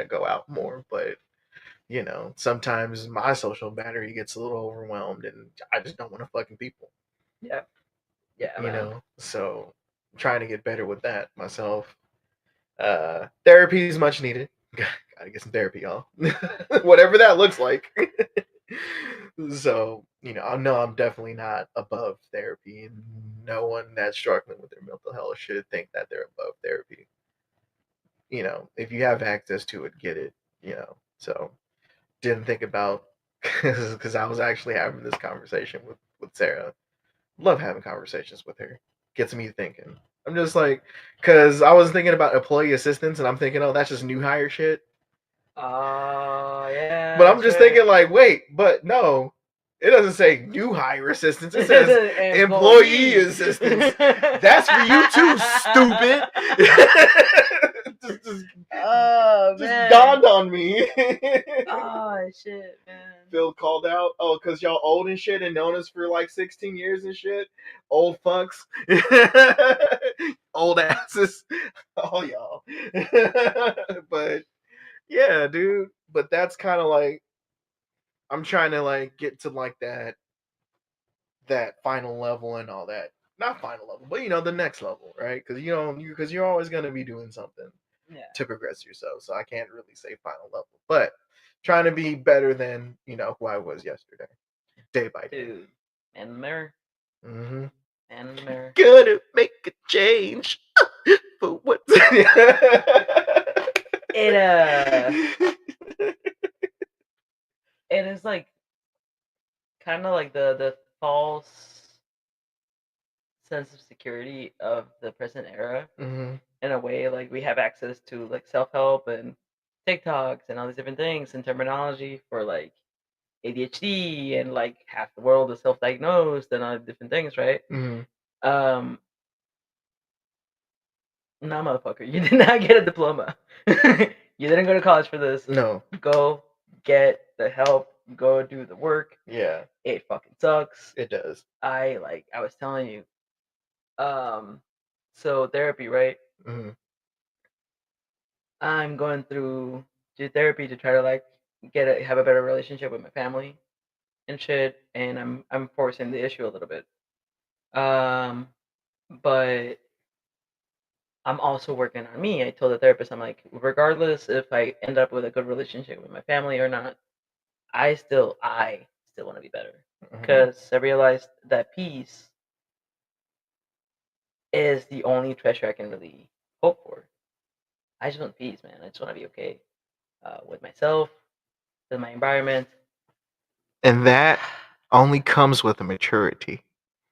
go out more, but sometimes my social battery gets a little overwhelmed and I just don't want to fucking people, Yeah. Yeah, man. so I'm trying to get better with that myself. Therapy is much needed. Gotta get some therapy, y'all. Whatever that looks like. So, I know I'm definitely not above therapy, and no one that's struggling with their mental health should think that they're above therapy. If you have access to it, get it. So didn't think about because I was actually having this conversation with Sarah. Love having conversations with her. Gets me thinking. I'm just like, because I was thinking about employee assistance, and I'm thinking, oh, that's just new hire shit. Oh, yeah, But I'm that's just right. thinking, like, wait, but no, it doesn't say new hire assistance. It says employee assistance. That's for you too, stupid. just, Oh, just man. dawned on me. Oh, shit, man. Phil called out, oh, because y'all old and shit and known us for like 16 years and shit. Old fucks. Old asses. All y'all. But yeah, dude. But that's kind of like, I'm trying to like get to like that final level and all that. Not final level, but the next level, right? Because you're always gonna be doing something Yeah. to progress yourself. So I can't really say final level, but trying to be better than who I was yesterday, day by day. Dude, man in the mirror. Mm-hmm. Man in the mirror. Gonna make a change for what? It it is like kind of like the false sense of security of the present era. Mm-hmm. In a way, like we have access to like self help and TikToks and all these different things and terminology for like ADHD and like half the world is self-diagnosed and all different things, right? Mm-hmm. Um, nah, motherfucker, you did not get a diploma. You didn't go to college for this. No. Go get the help. Go do the work. Yeah, It fucking sucks. it does. I was telling you. So therapy, right? Mm-hmm. I'm going through therapy to try to like have a better relationship with my family and shit, and I'm forcing the issue a little bit. Um, but I'm also working on me. I told the therapist, I'm like, regardless if I end up with a good relationship with my family or not, I still want to be better Mm-hmm. because I realized that peace is the only treasure I can really hope for. I just want peace, man. I just want to be okay with myself, with my environment. And that only comes with a maturity.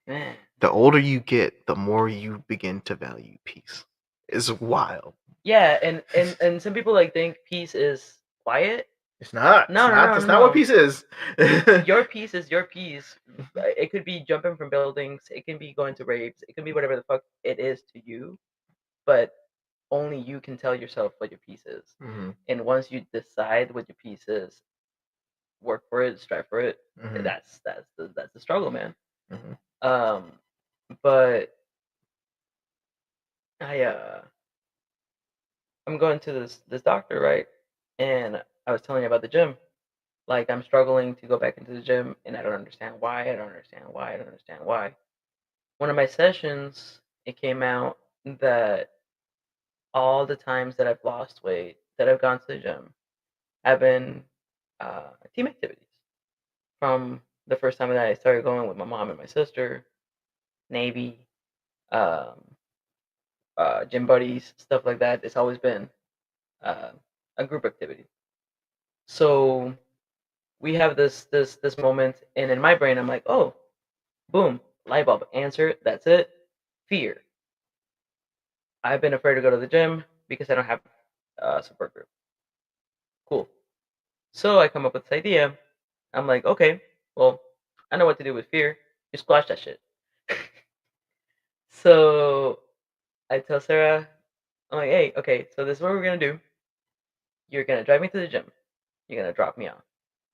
Man. The older you get, the more you begin to value peace. It's wild. Yeah, and some people like think peace is quiet. It's not. No, It's no, not. no, That's not what no. peace is. Your peace is your peace. It could be jumping from buildings. It can be going to raves. It can be whatever the fuck it is to you. But only you can tell yourself what your piece is. Mm-hmm. And once you decide what your piece is, work for it, strive for it. Mm-hmm. That's the struggle, man. Mm-hmm. But I'm going to this doctor, right? And I was telling you about the gym. Like I'm struggling to go back into the gym, and I don't understand why. I don't understand why. I don't understand why. One of my sessions, it came out that all the times that I've lost weight, that I've gone to the gym, have been team activities. From the first time that I started going with my mom and my sister, Navy, um, gym buddies, stuff like that. It's always been uh, a group activity. So we have this moment, and in my brain, I'm like, oh, boom, light bulb, answer. That's it. Fear. I've been afraid to go to the gym because I don't have a support group. Cool. So I come up with this idea. I'm like, okay, well, I know what to do with fear. You squash that shit. So I tell Sarah, I'm like, hey, okay, so this is what we're gonna do. You're gonna drive me to the gym. You're gonna drop me off,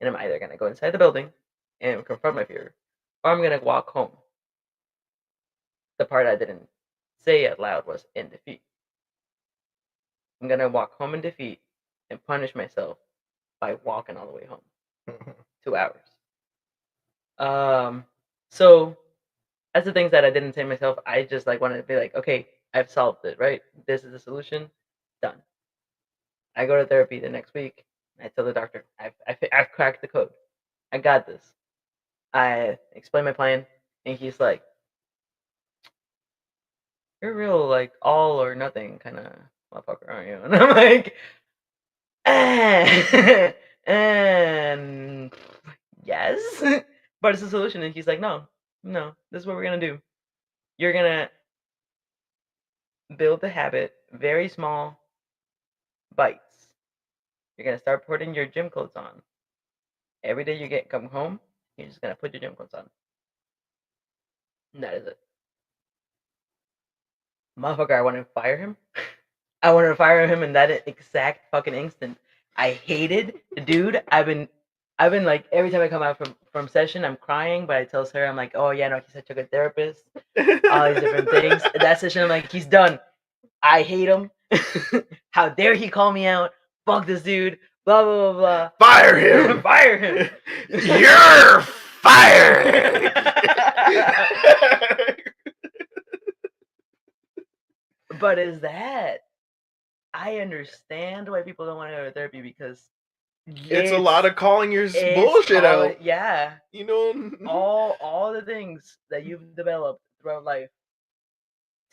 and I'm either gonna go inside the building and confront my fear, or I'm gonna walk home. The part I didn't say out loud was in defeat. I'm gonna walk home in defeat and punish myself by walking all the way home. 2 hours. So that's the things that I didn't say myself. I just like wanted to be like, okay, I've solved it, right? This is the solution. Done. I go to therapy the next week. I tell the doctor, I've cracked the code. I got this. I explain my plan, and he's like, "You're real like all or nothing kind of motherfucker, aren't you?" And I'm like, and yes, but it's a solution. And he's like, no, no, this is what we're gonna do. You're gonna build the habit, very small bites. You're gonna start putting your gym clothes on every day. Come home. You're just gonna put your gym clothes on. And that is it. Motherfucker, I wanted to fire him. I wanted to fire him in that exact fucking instant. I hated the dude. I've been like every time I come out from session, I'm crying, but I tell Sarah, I'm like, oh yeah, no, he's such a good therapist. All these different things. That session, I'm like, he's done. I hate him. How dare he call me out? Fuck this dude. Blah blah blah blah. Fire him. Fire him. You're fired. But is that I understand why people don't want to go to therapy because It's a lot of calling your bullshit out. Yeah. You know, all the things that you've developed throughout life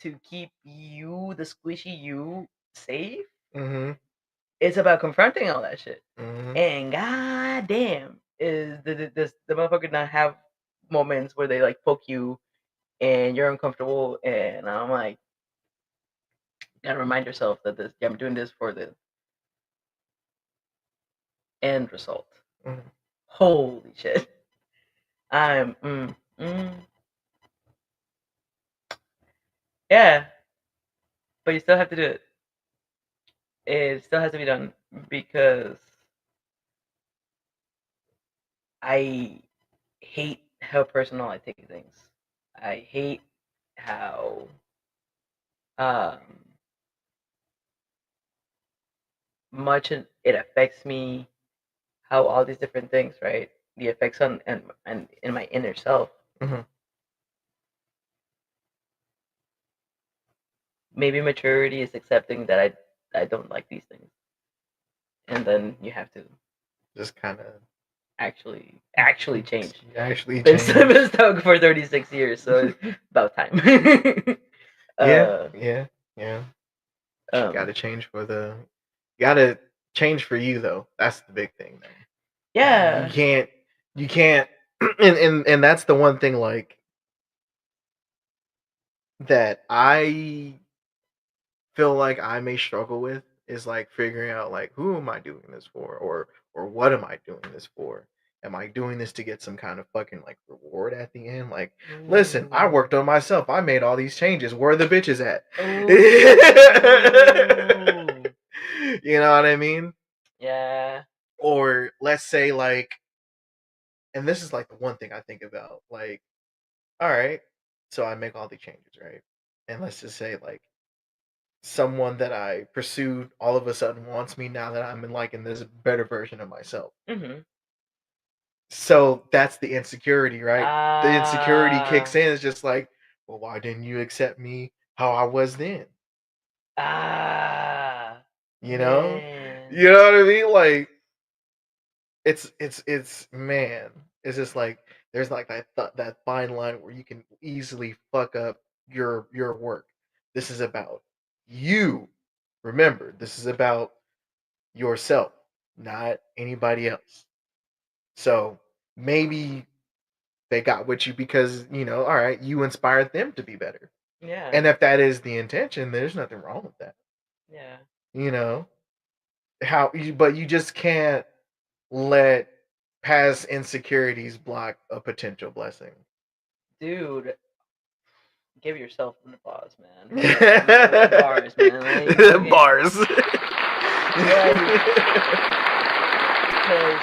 to keep you, the squishy you, safe. Mm-hmm. It's about confronting all that shit. Mm-hmm. And goddamn, is the motherfucker not have moments where they like poke you and you're uncomfortable, and I'm like, gotta remind yourself that I'm doing this for the end result. Mm-hmm. Holy shit. I'm yeah, but you still have to do it. It still has to be done because I hate how personal I take things. I hate how um, much it affects me. How all these different things, right? The effects on and in my inner self. Mm-hmm. Maybe maturity is accepting that I don't like these things, and then you have to Just kind of actually change. actually Been change. been stuck for 36 years, so about time. Yeah, yeah, yeah. You gotta Um, change for the. You gotta change for you though. That's the big thing though. You yeah, can't. You can't. And that's the one thing like that I feel like I may struggle with is like figuring out like who am I doing this for or what am I doing this for? Am I doing this to get some kind of fucking like reward at the end? Like, listen, I worked on myself. I made all these changes. Where are the bitches at? Ooh. You know what I mean? Yeah. Or let's say like, and this is like the one thing I think about. Like, all right, so I make all the changes, right? And let's just say like someone that I pursued all of a sudden wants me now that I'm in this better version of myself. Mhm. So that's the insecurity, right? The insecurity kicks Ah. in. It's just like, well, why didn't you accept me how I was then? Ah. You know? Man. You know what I mean? Like it's man. It's just like there's like that fine line where you can easily fuck up your work. This is about you. Remember, this is about yourself, not anybody else. So maybe they got with you because, all right, you inspired them to be better. Yeah. And if that is the intention, there's nothing wrong with that. Yeah. You know, but you just can't let past insecurities block a potential blessing. Dude, give yourself an applause, man. Bars, man. Like, fucking, Bars. like, because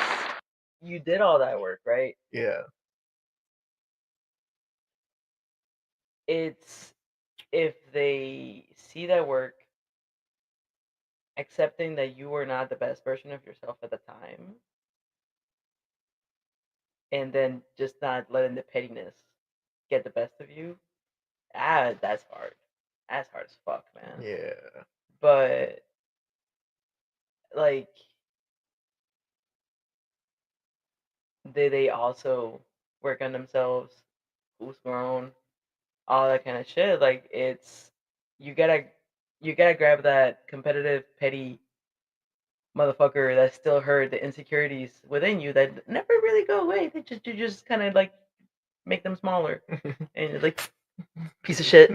you did all that work, right? Yeah. It's if they see that work, accepting that you were not the best version of yourself at the time, and then just not letting the pettiness get the best of you. That's hard. That's hard as fuck, man. Yeah. But like, they also work on themselves, who's grown, all that kind of shit. Like, it's you gotta grab that competitive, petty motherfucker that still hurt the insecurities within you that never really go away. They just you just kind of like make them smaller, and you're like, piece of shit.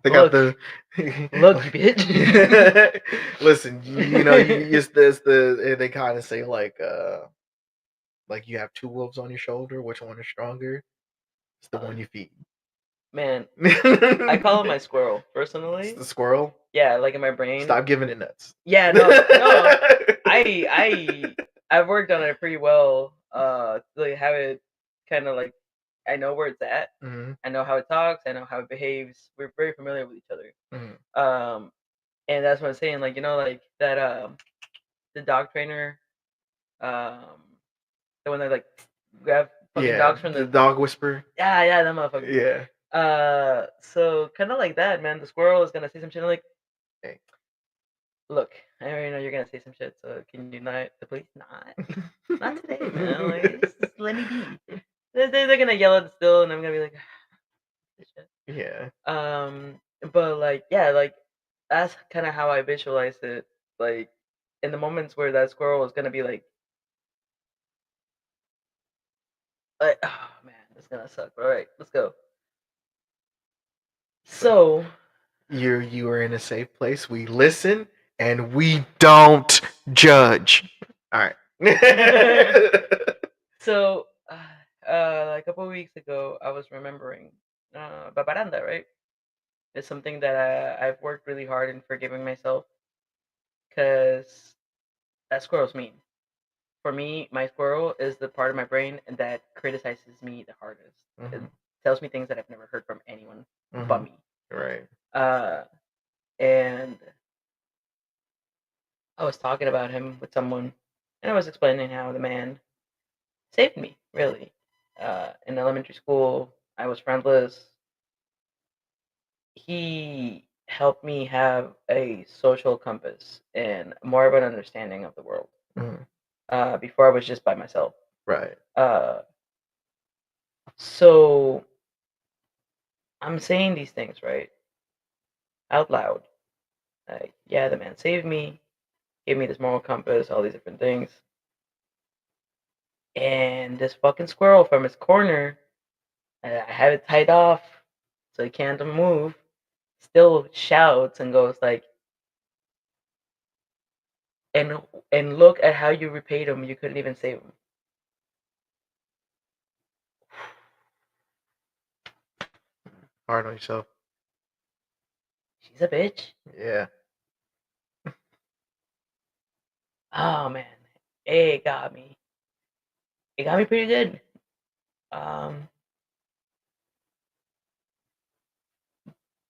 They got Look, the look, you bitch. listen, it's they kind of say like you have two wolves on your shoulder, which one is stronger? It's the one you feed. Man, I call him my It's squirrel personally. the squirrel. Yeah, like in my brain. Stop giving it nuts. Yeah, no. I've worked on it pretty well. Like have it kind of like I know where it's at. Mm-hmm. I know how it talks. I know how it behaves. We're very familiar with each other. Mm-hmm. And that's what I'm saying. Like like that. The dog trainer. Um, the one that like grab fucking Yeah, dogs from the the. dog whisperer. Yeah, that motherfucker. Yeah. So kind of like that, man. The squirrel is gonna say some shit like, Hey. "Look, I already know you're gonna say some shit. So can you not, please, not today, man. Like, just let me be." They're gonna yell at it still, and I'm gonna be like, "This shit." Yeah. But like, yeah, like that's kind of how I visualize it. Like in the moments where that squirrel is gonna be like, oh man, this is gonna suck. All right, let's go. So You are in a safe place. We listen and we don't judge. All right. So, like a couple of weeks ago, I was remembering Babaranda, right? It's something that I've worked really hard in forgiving myself because that squirrel's mean. For me, my squirrel is the part of my brain that criticizes me the hardest. It Mhm. tells me things that I've never heard from anyone but Mhm. me. Right. Uh, and I was talking about him with someone, and I was explaining how the man saved me, really. In elementary school, I was friendless. He helped me have a social compass and more of an understanding of the world. Mhm. Before I was just by myself. Right. Uh, so I'm saying these things, right, out loud. Yeah, the man saved me, gave me this moral compass, all these different things. And this fucking squirrel from his corner, I have it tied off so he can't move, still shouts and goes like, and and look at how you repaid him. You couldn't even save him. Hard on yourself. She's a bitch. Yeah. Oh man, it got me. It got me pretty good. Um,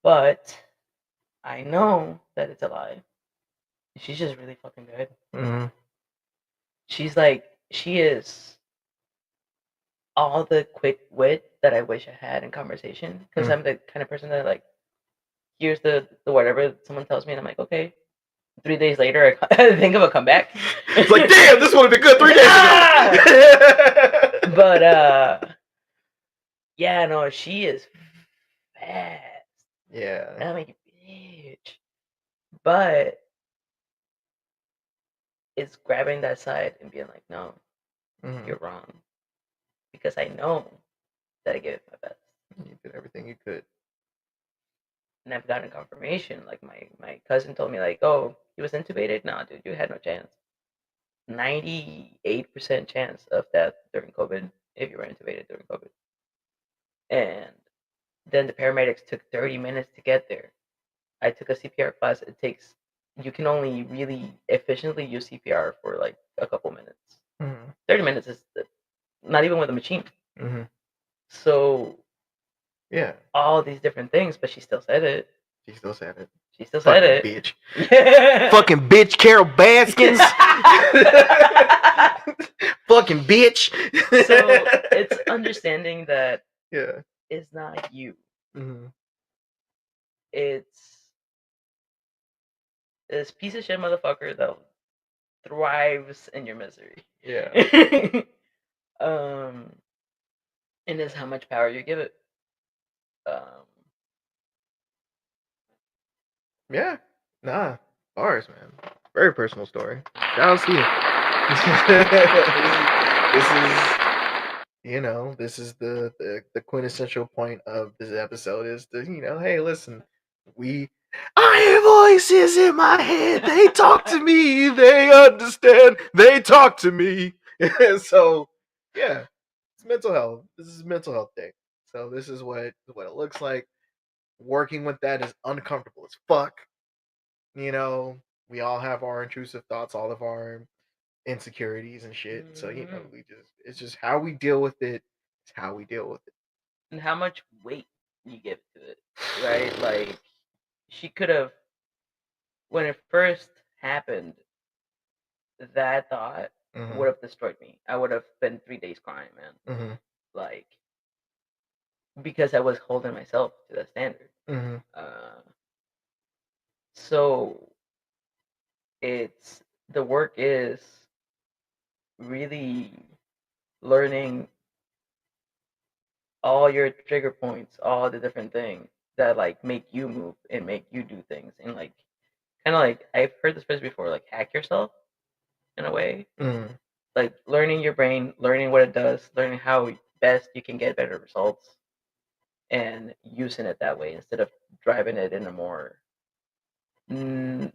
but I know that it's a lie. She's just really fucking good. Mhm. She is all the quick wit that I wish I had in conversation. Because Mm. I'm the kind of person that like hears the whatever someone tells me, and I'm like, okay. 3 days later, I think of a comeback. It's like, damn, this would have been good 3 days Ah! ago. But yeah, no, she is fast. Yeah. I'm like, bitch. But it's grabbing that side and being like, no, Mhm. you're wrong. Because I know that I gave it my best. You did everything you could. And I've gotten confirmation. Like my cousin told me, like, oh, he was intubated. Nah, dude, you had no chance. 98% chance of death during COVID if you were intubated during COVID. And then the paramedics took 30 minutes to get there. I took a CPR class. You can only really efficiently use CPR for like a couple minutes. Mhm. 30 minutes is not even with a machine. Mhm. So Yeah. all these different things, but she still said it. She still said it. She still said Fucking it. bitch. Yeah. Fucking bitch, Carol Baskins. Fucking bitch. So it's understanding that Yeah. it's not you. Mhm. It's this piece of shit motherfucker that thrives in your misery. Yeah. um, and it's how much power you give it. Um, Yeah. Nah. Bars, man. Very personal story. Shout out to you. This is the quintessential point of this episode is hey, listen, I hear voices in my head. They talk to me. They understand. They talk to me. So, yeah, it's mental health. This is mental health day. So this is what it looks like. Working with that is uncomfortable as fuck. You know, we all have our intrusive thoughts, all of our insecurities and shit. So, mhm. it's just how we deal with it. It's how we deal with it. And how much weight you give to it, right? Like she could have, when it first happened, that thought Mm-hmm. would have destroyed me. I would have spent 3 days crying, man. Mm-hmm. Like because I was holding myself to that standard. Mm-hmm. Uh, so the work is really learning all your trigger points, all the different things that like make you move and make you do things, and like kind of like I've heard this phrase before, like hack yourself in a way, Mm-hmm. like learning your brain, learning what it does, learning how best you can get better results, and using it that way instead of driving it in a more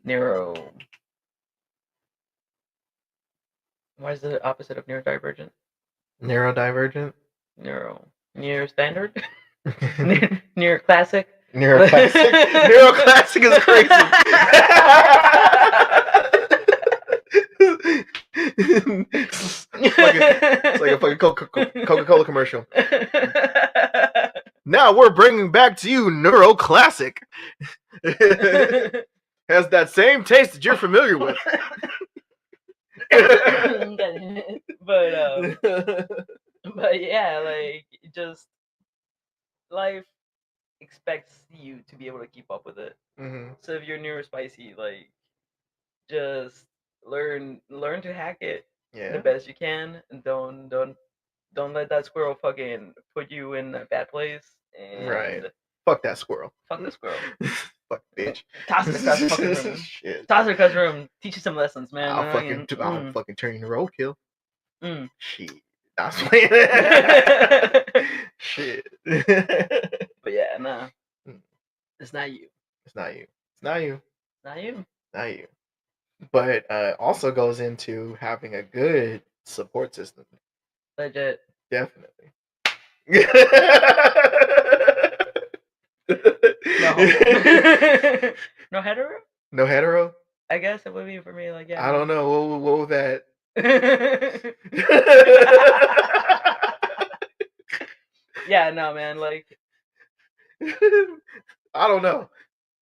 narrow What is the opposite of neurodivergent? Neurodivergent. Near standard? Near classic? Neuroclassic. Neuroclassic is crazy. It's like a fucking Coca-Cola commercial. Now we're bringing back to you Neuroclassic. Has that same taste that you're familiar with. But yeah, like just life expects you to be able to keep up with it. Mm-hmm. So if you're neurospicy, like just learn to hack it the best you can. And don't let that squirrel fucking put you in a bad place. And right. Fuck that squirrel. Fuck the squirrel. Fuck bitch. Toss it across the fucking room. Shit. Toss it across the room. Teach you some lessons, man. I'll fucking turn you to roadkill. Shit. That's shit. But yeah, nah. It's not you. It's not you. It's not you. Not you. Not you. But also goes into having a good support system. Legit. Definitely. No. No hetero? No hetero? I guess it would be for me, like, yeah. I don't know. What was that? Yeah, no, man, like I don't know.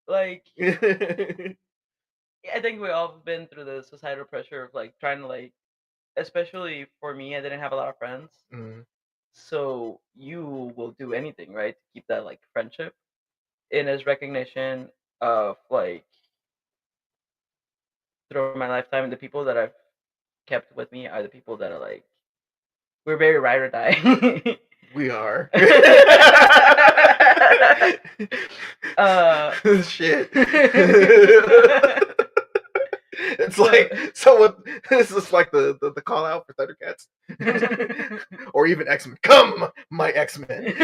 Like I think we all have been through the societal pressure of like trying to like, especially for me, I didn't have a lot of friends. Mm-hmm. So you will do anything, right, to keep that like friendship. And as recognition of like throughout my lifetime, the people that I've kept with me are the people that are like, we're very ride or die. We are. Shit. It's like this is like the call out for Thundercats. Or even X-Men. Come, my X-Men.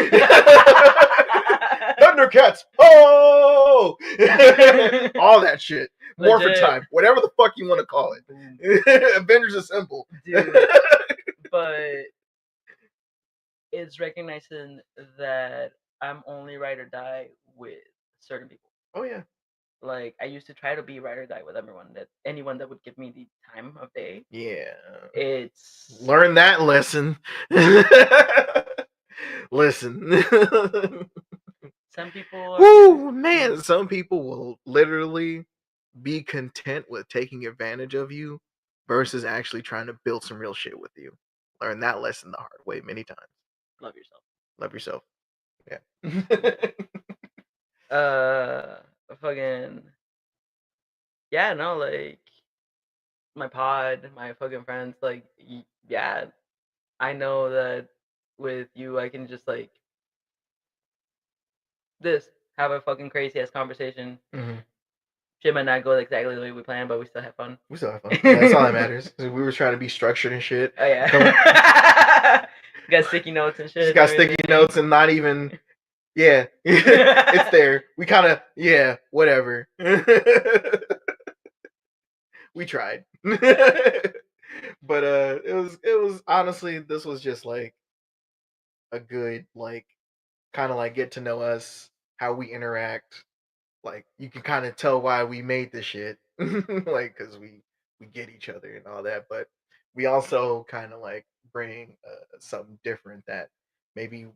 Thundercats. Oh, all that shit. Morphin time. Whatever the fuck you want to call it. Avengers Assemble. Dude. But it's recognizing that I'm only ride or die with certain people. Oh yeah. Like I used to try to be ride or die with anyone that would give me the time of day. Yeah. It's learn that lesson. Listen. Some people woo, man, some people will literally be content with taking advantage of you versus actually trying to build some real shit with you. Learn that lesson the hard way many times. Love yourself. Love yourself. Yeah. Fucking. Yeah, no, like my pod, my fucking friends, like, yeah, I know that with you, I can just like have a fucking crazy ass conversation. Mm-hmm. Shit might not go exactly the way we planned, but we still have fun. We still have fun. Yeah, that's all that matters. We were trying to be structured and shit. Oh yeah. Got sticky notes and shit. Just got sticky notes and not even. Yeah, it's there. We kind of whatever. We tried, but it was honestly, this was just like a good like kind of like get to know us, how we interact. Like you can kind of tell why we made this shit, like because we get each other and all that, but we also kind of like bring something different that maybe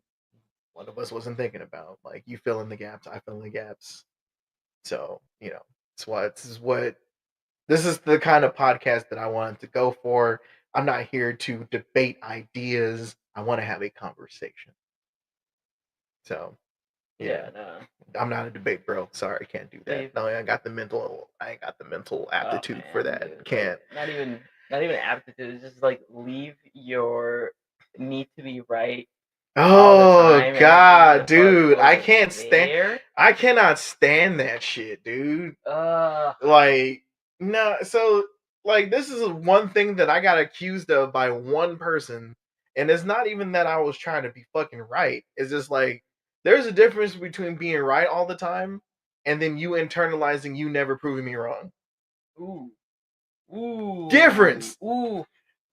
one of us wasn't thinking about. Like you fill in the gaps, I fill in the gaps. So this is the kind of podcast that I wanted to go for. I'm not here to debate ideas. I want to have a conversation. So yeah, no. I'm not a debate bro. Sorry, I can't do that. No, I ain't got the mental aptitude for that. Dude, can't. Not even aptitude. It's just like leave your need to be right. Oh god, dude, I cannot stand that shit, dude. Like no, so like this is one thing that I got accused of by one person, and it's not even that I was trying to be fucking right. It's just like there's a difference between being right all the time and then you internalizing you never proving me wrong. Ooh. Difference. Ooh.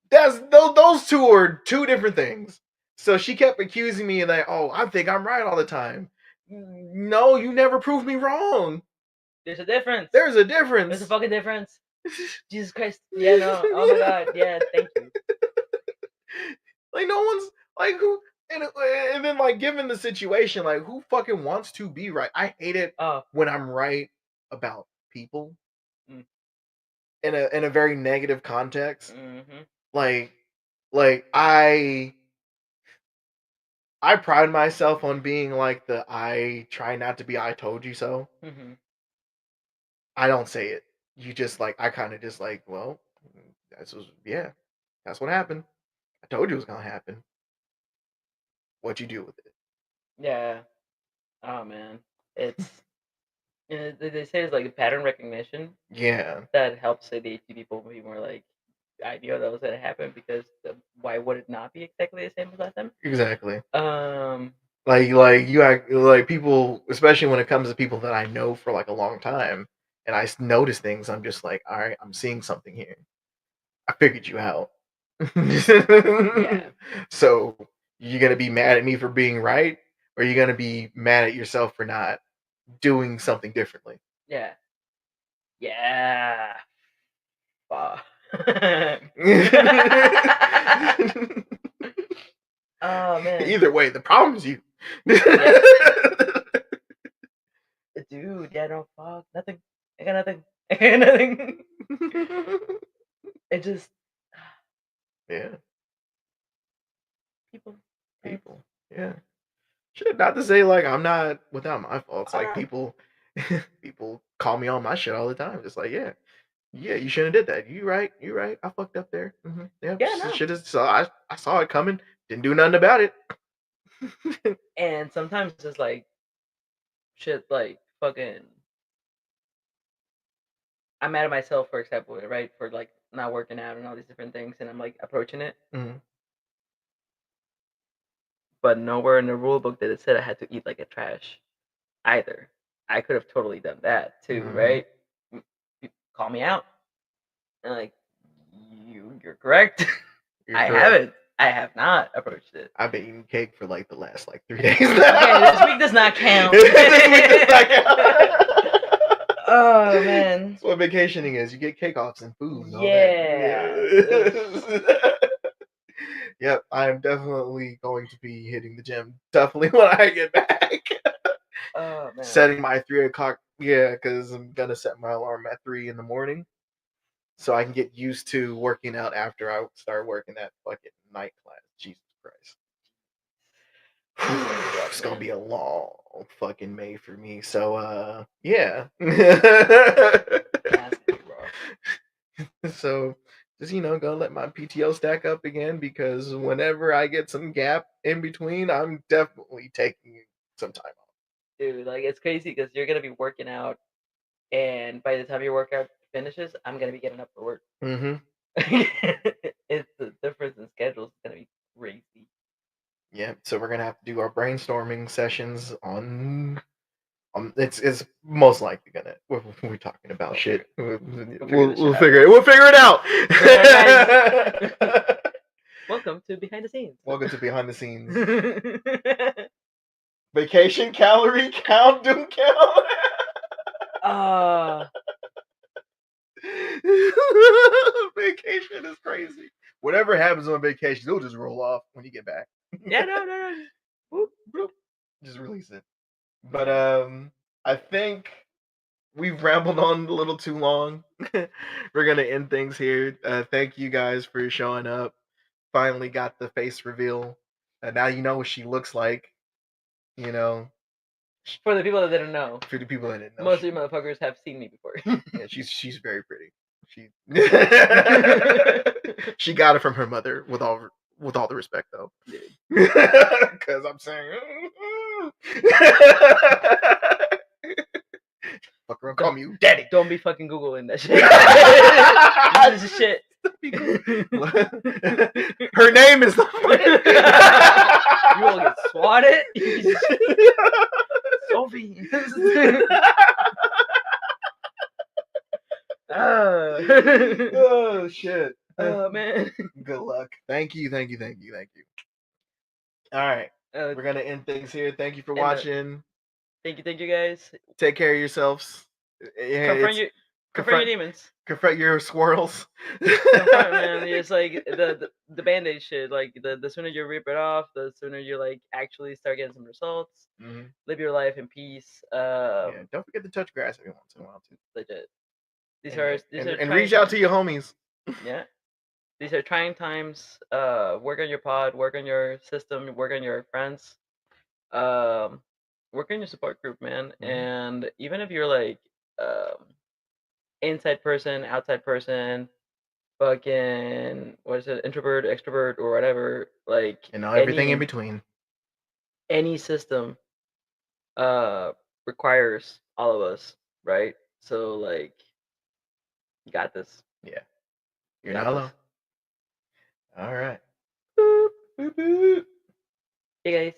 those two are two different things. So she kept accusing me that, oh, I think I'm right all the time. No, you never proved me wrong. There's a difference. There's a difference. There's a fucking difference. Jesus Christ. Yeah, no. Oh my God. Yeah, thank you. Like no one's like who and then like given the situation, like who fucking wants to be right? I hate it when I'm right about people in a very negative context. Mm-hmm. Like I pride myself on being like the I try not to be I told you so. Mm-hmm. I don't say it. You just like I kind of just like, well, that's what happened. I told you it was gonna happen. What you do with it? Yeah. Oh man, it's they say it's like pattern recognition. Yeah, that helps ADHD people be more like, I knew that was gonna happen because why would it not be exactly the same as last time? exactly. Um, Like you act like people, especially when it comes to people that I know for like a long time, and notice things. I'm just like, all right, I'm seeing something here. I figured you out. yeah, So you gonna be mad at me for being right, or you gonna be mad at yourself for not doing something differently? yeah, yeah. Fuck. Oh man. Either way, the problem's you. Yeah. Dude, yeah, no, fuck, nothing. I got nothing. I got nothing. It just Yeah, people. yeah. Shit, not to say like I'm not without my faults. Like Uh, people, people call me on my shit all the time. Just like, yeah, you shouldn't have did that. You right, I fucked up there. Yeah, yeah, no. shit is. So I saw it coming. Didn't do nothing about it. And sometimes it's like shit, like fucking. I'm mad at myself, for example, right, for like not working out and all these different things, and I'm like approaching it, Mhm. but nowhere in the rule book did it said I had to eat like a trash either. I could have totally done that too, Mhm. right? Call me out, and like you're correct. You're I correct. haven't. I have not approached it. I've been eating cake for like the last like 3 days. Okay, this week does not count. This week does not count. Oh man. That's what vacationing is. You get cake offs and food and all Yeah. that. Yep, I'm definitely going to be hitting the gym. Definitely when I get back. Oh man. Setting my 3 o'clock. Yeah, because I'm gonna set my alarm at 3 in the morning, so I can get used to working out after I start working that fucking night class. Jesus Christ. It's gonna be a long fucking May for me. So yeah. Has to be, bro. So just gonna let my PTO stack up again, because whenever I get some gap in between, I'm definitely taking some time off. Dude, like it's crazy because you're gonna be working out, and by the time your workout finishes, I'm gonna be getting up for work. Mm-hmm. It's the difference in schedules is gonna be crazy. Yeah, so we're gonna have to do our brainstorming sessions on. It's most likely gonna we're talking about shit. We'll figure it out. Welcome to behind the scenes. Welcome to behind the scenes. Vacation calorie count, do count. Vacation is crazy. Whatever happens on vacation, it'll just roll off when you get back. Yeah, no. Boop, boop. Just release it. But I think we've rambled on a little too long. We're gonna end things here. Thank you guys for showing up. Finally got the face reveal. Now you know what she looks like. You know, For the people that didn't know, for the people that didn't know, most of you motherfuckers have seen me before. yeah, she's very pretty. She she got it from her mother with all the respect though. Because I'm saying, fuck around, call me you daddy. Don't be fucking Googling that shit. This is shit. Her name is. You will get swatted. Sophie. Oh shit. Oh man. Good luck. Thank you. All right. uh, We're gonna end things here. Thank you for and watching. thank you guys. Take care of yourselves. Yeah, Confront it's your confront your confront demons. confront your squirrels. Confront, man. It's like the band-aid shit. Like the sooner you rip it off, the sooner you like actually start getting some results. Mhm. Live your life in peace. Yeah, don't forget to touch grass every once in a while too. Legit. These And, are and trying reach out to times. your homies. Yeah. These are trying times. Work on your pod, work on your system, work on your friends. Um, work on your support group, man. Mhm. And even if you're like inside person, outside person, fucking what is it, introvert, extrovert, or whatever, like And everything in between. any system uh requires all of us, right? So like you got this. Yeah. You You're got not this. alone. All right. Boop, boop, boop. Hey guys.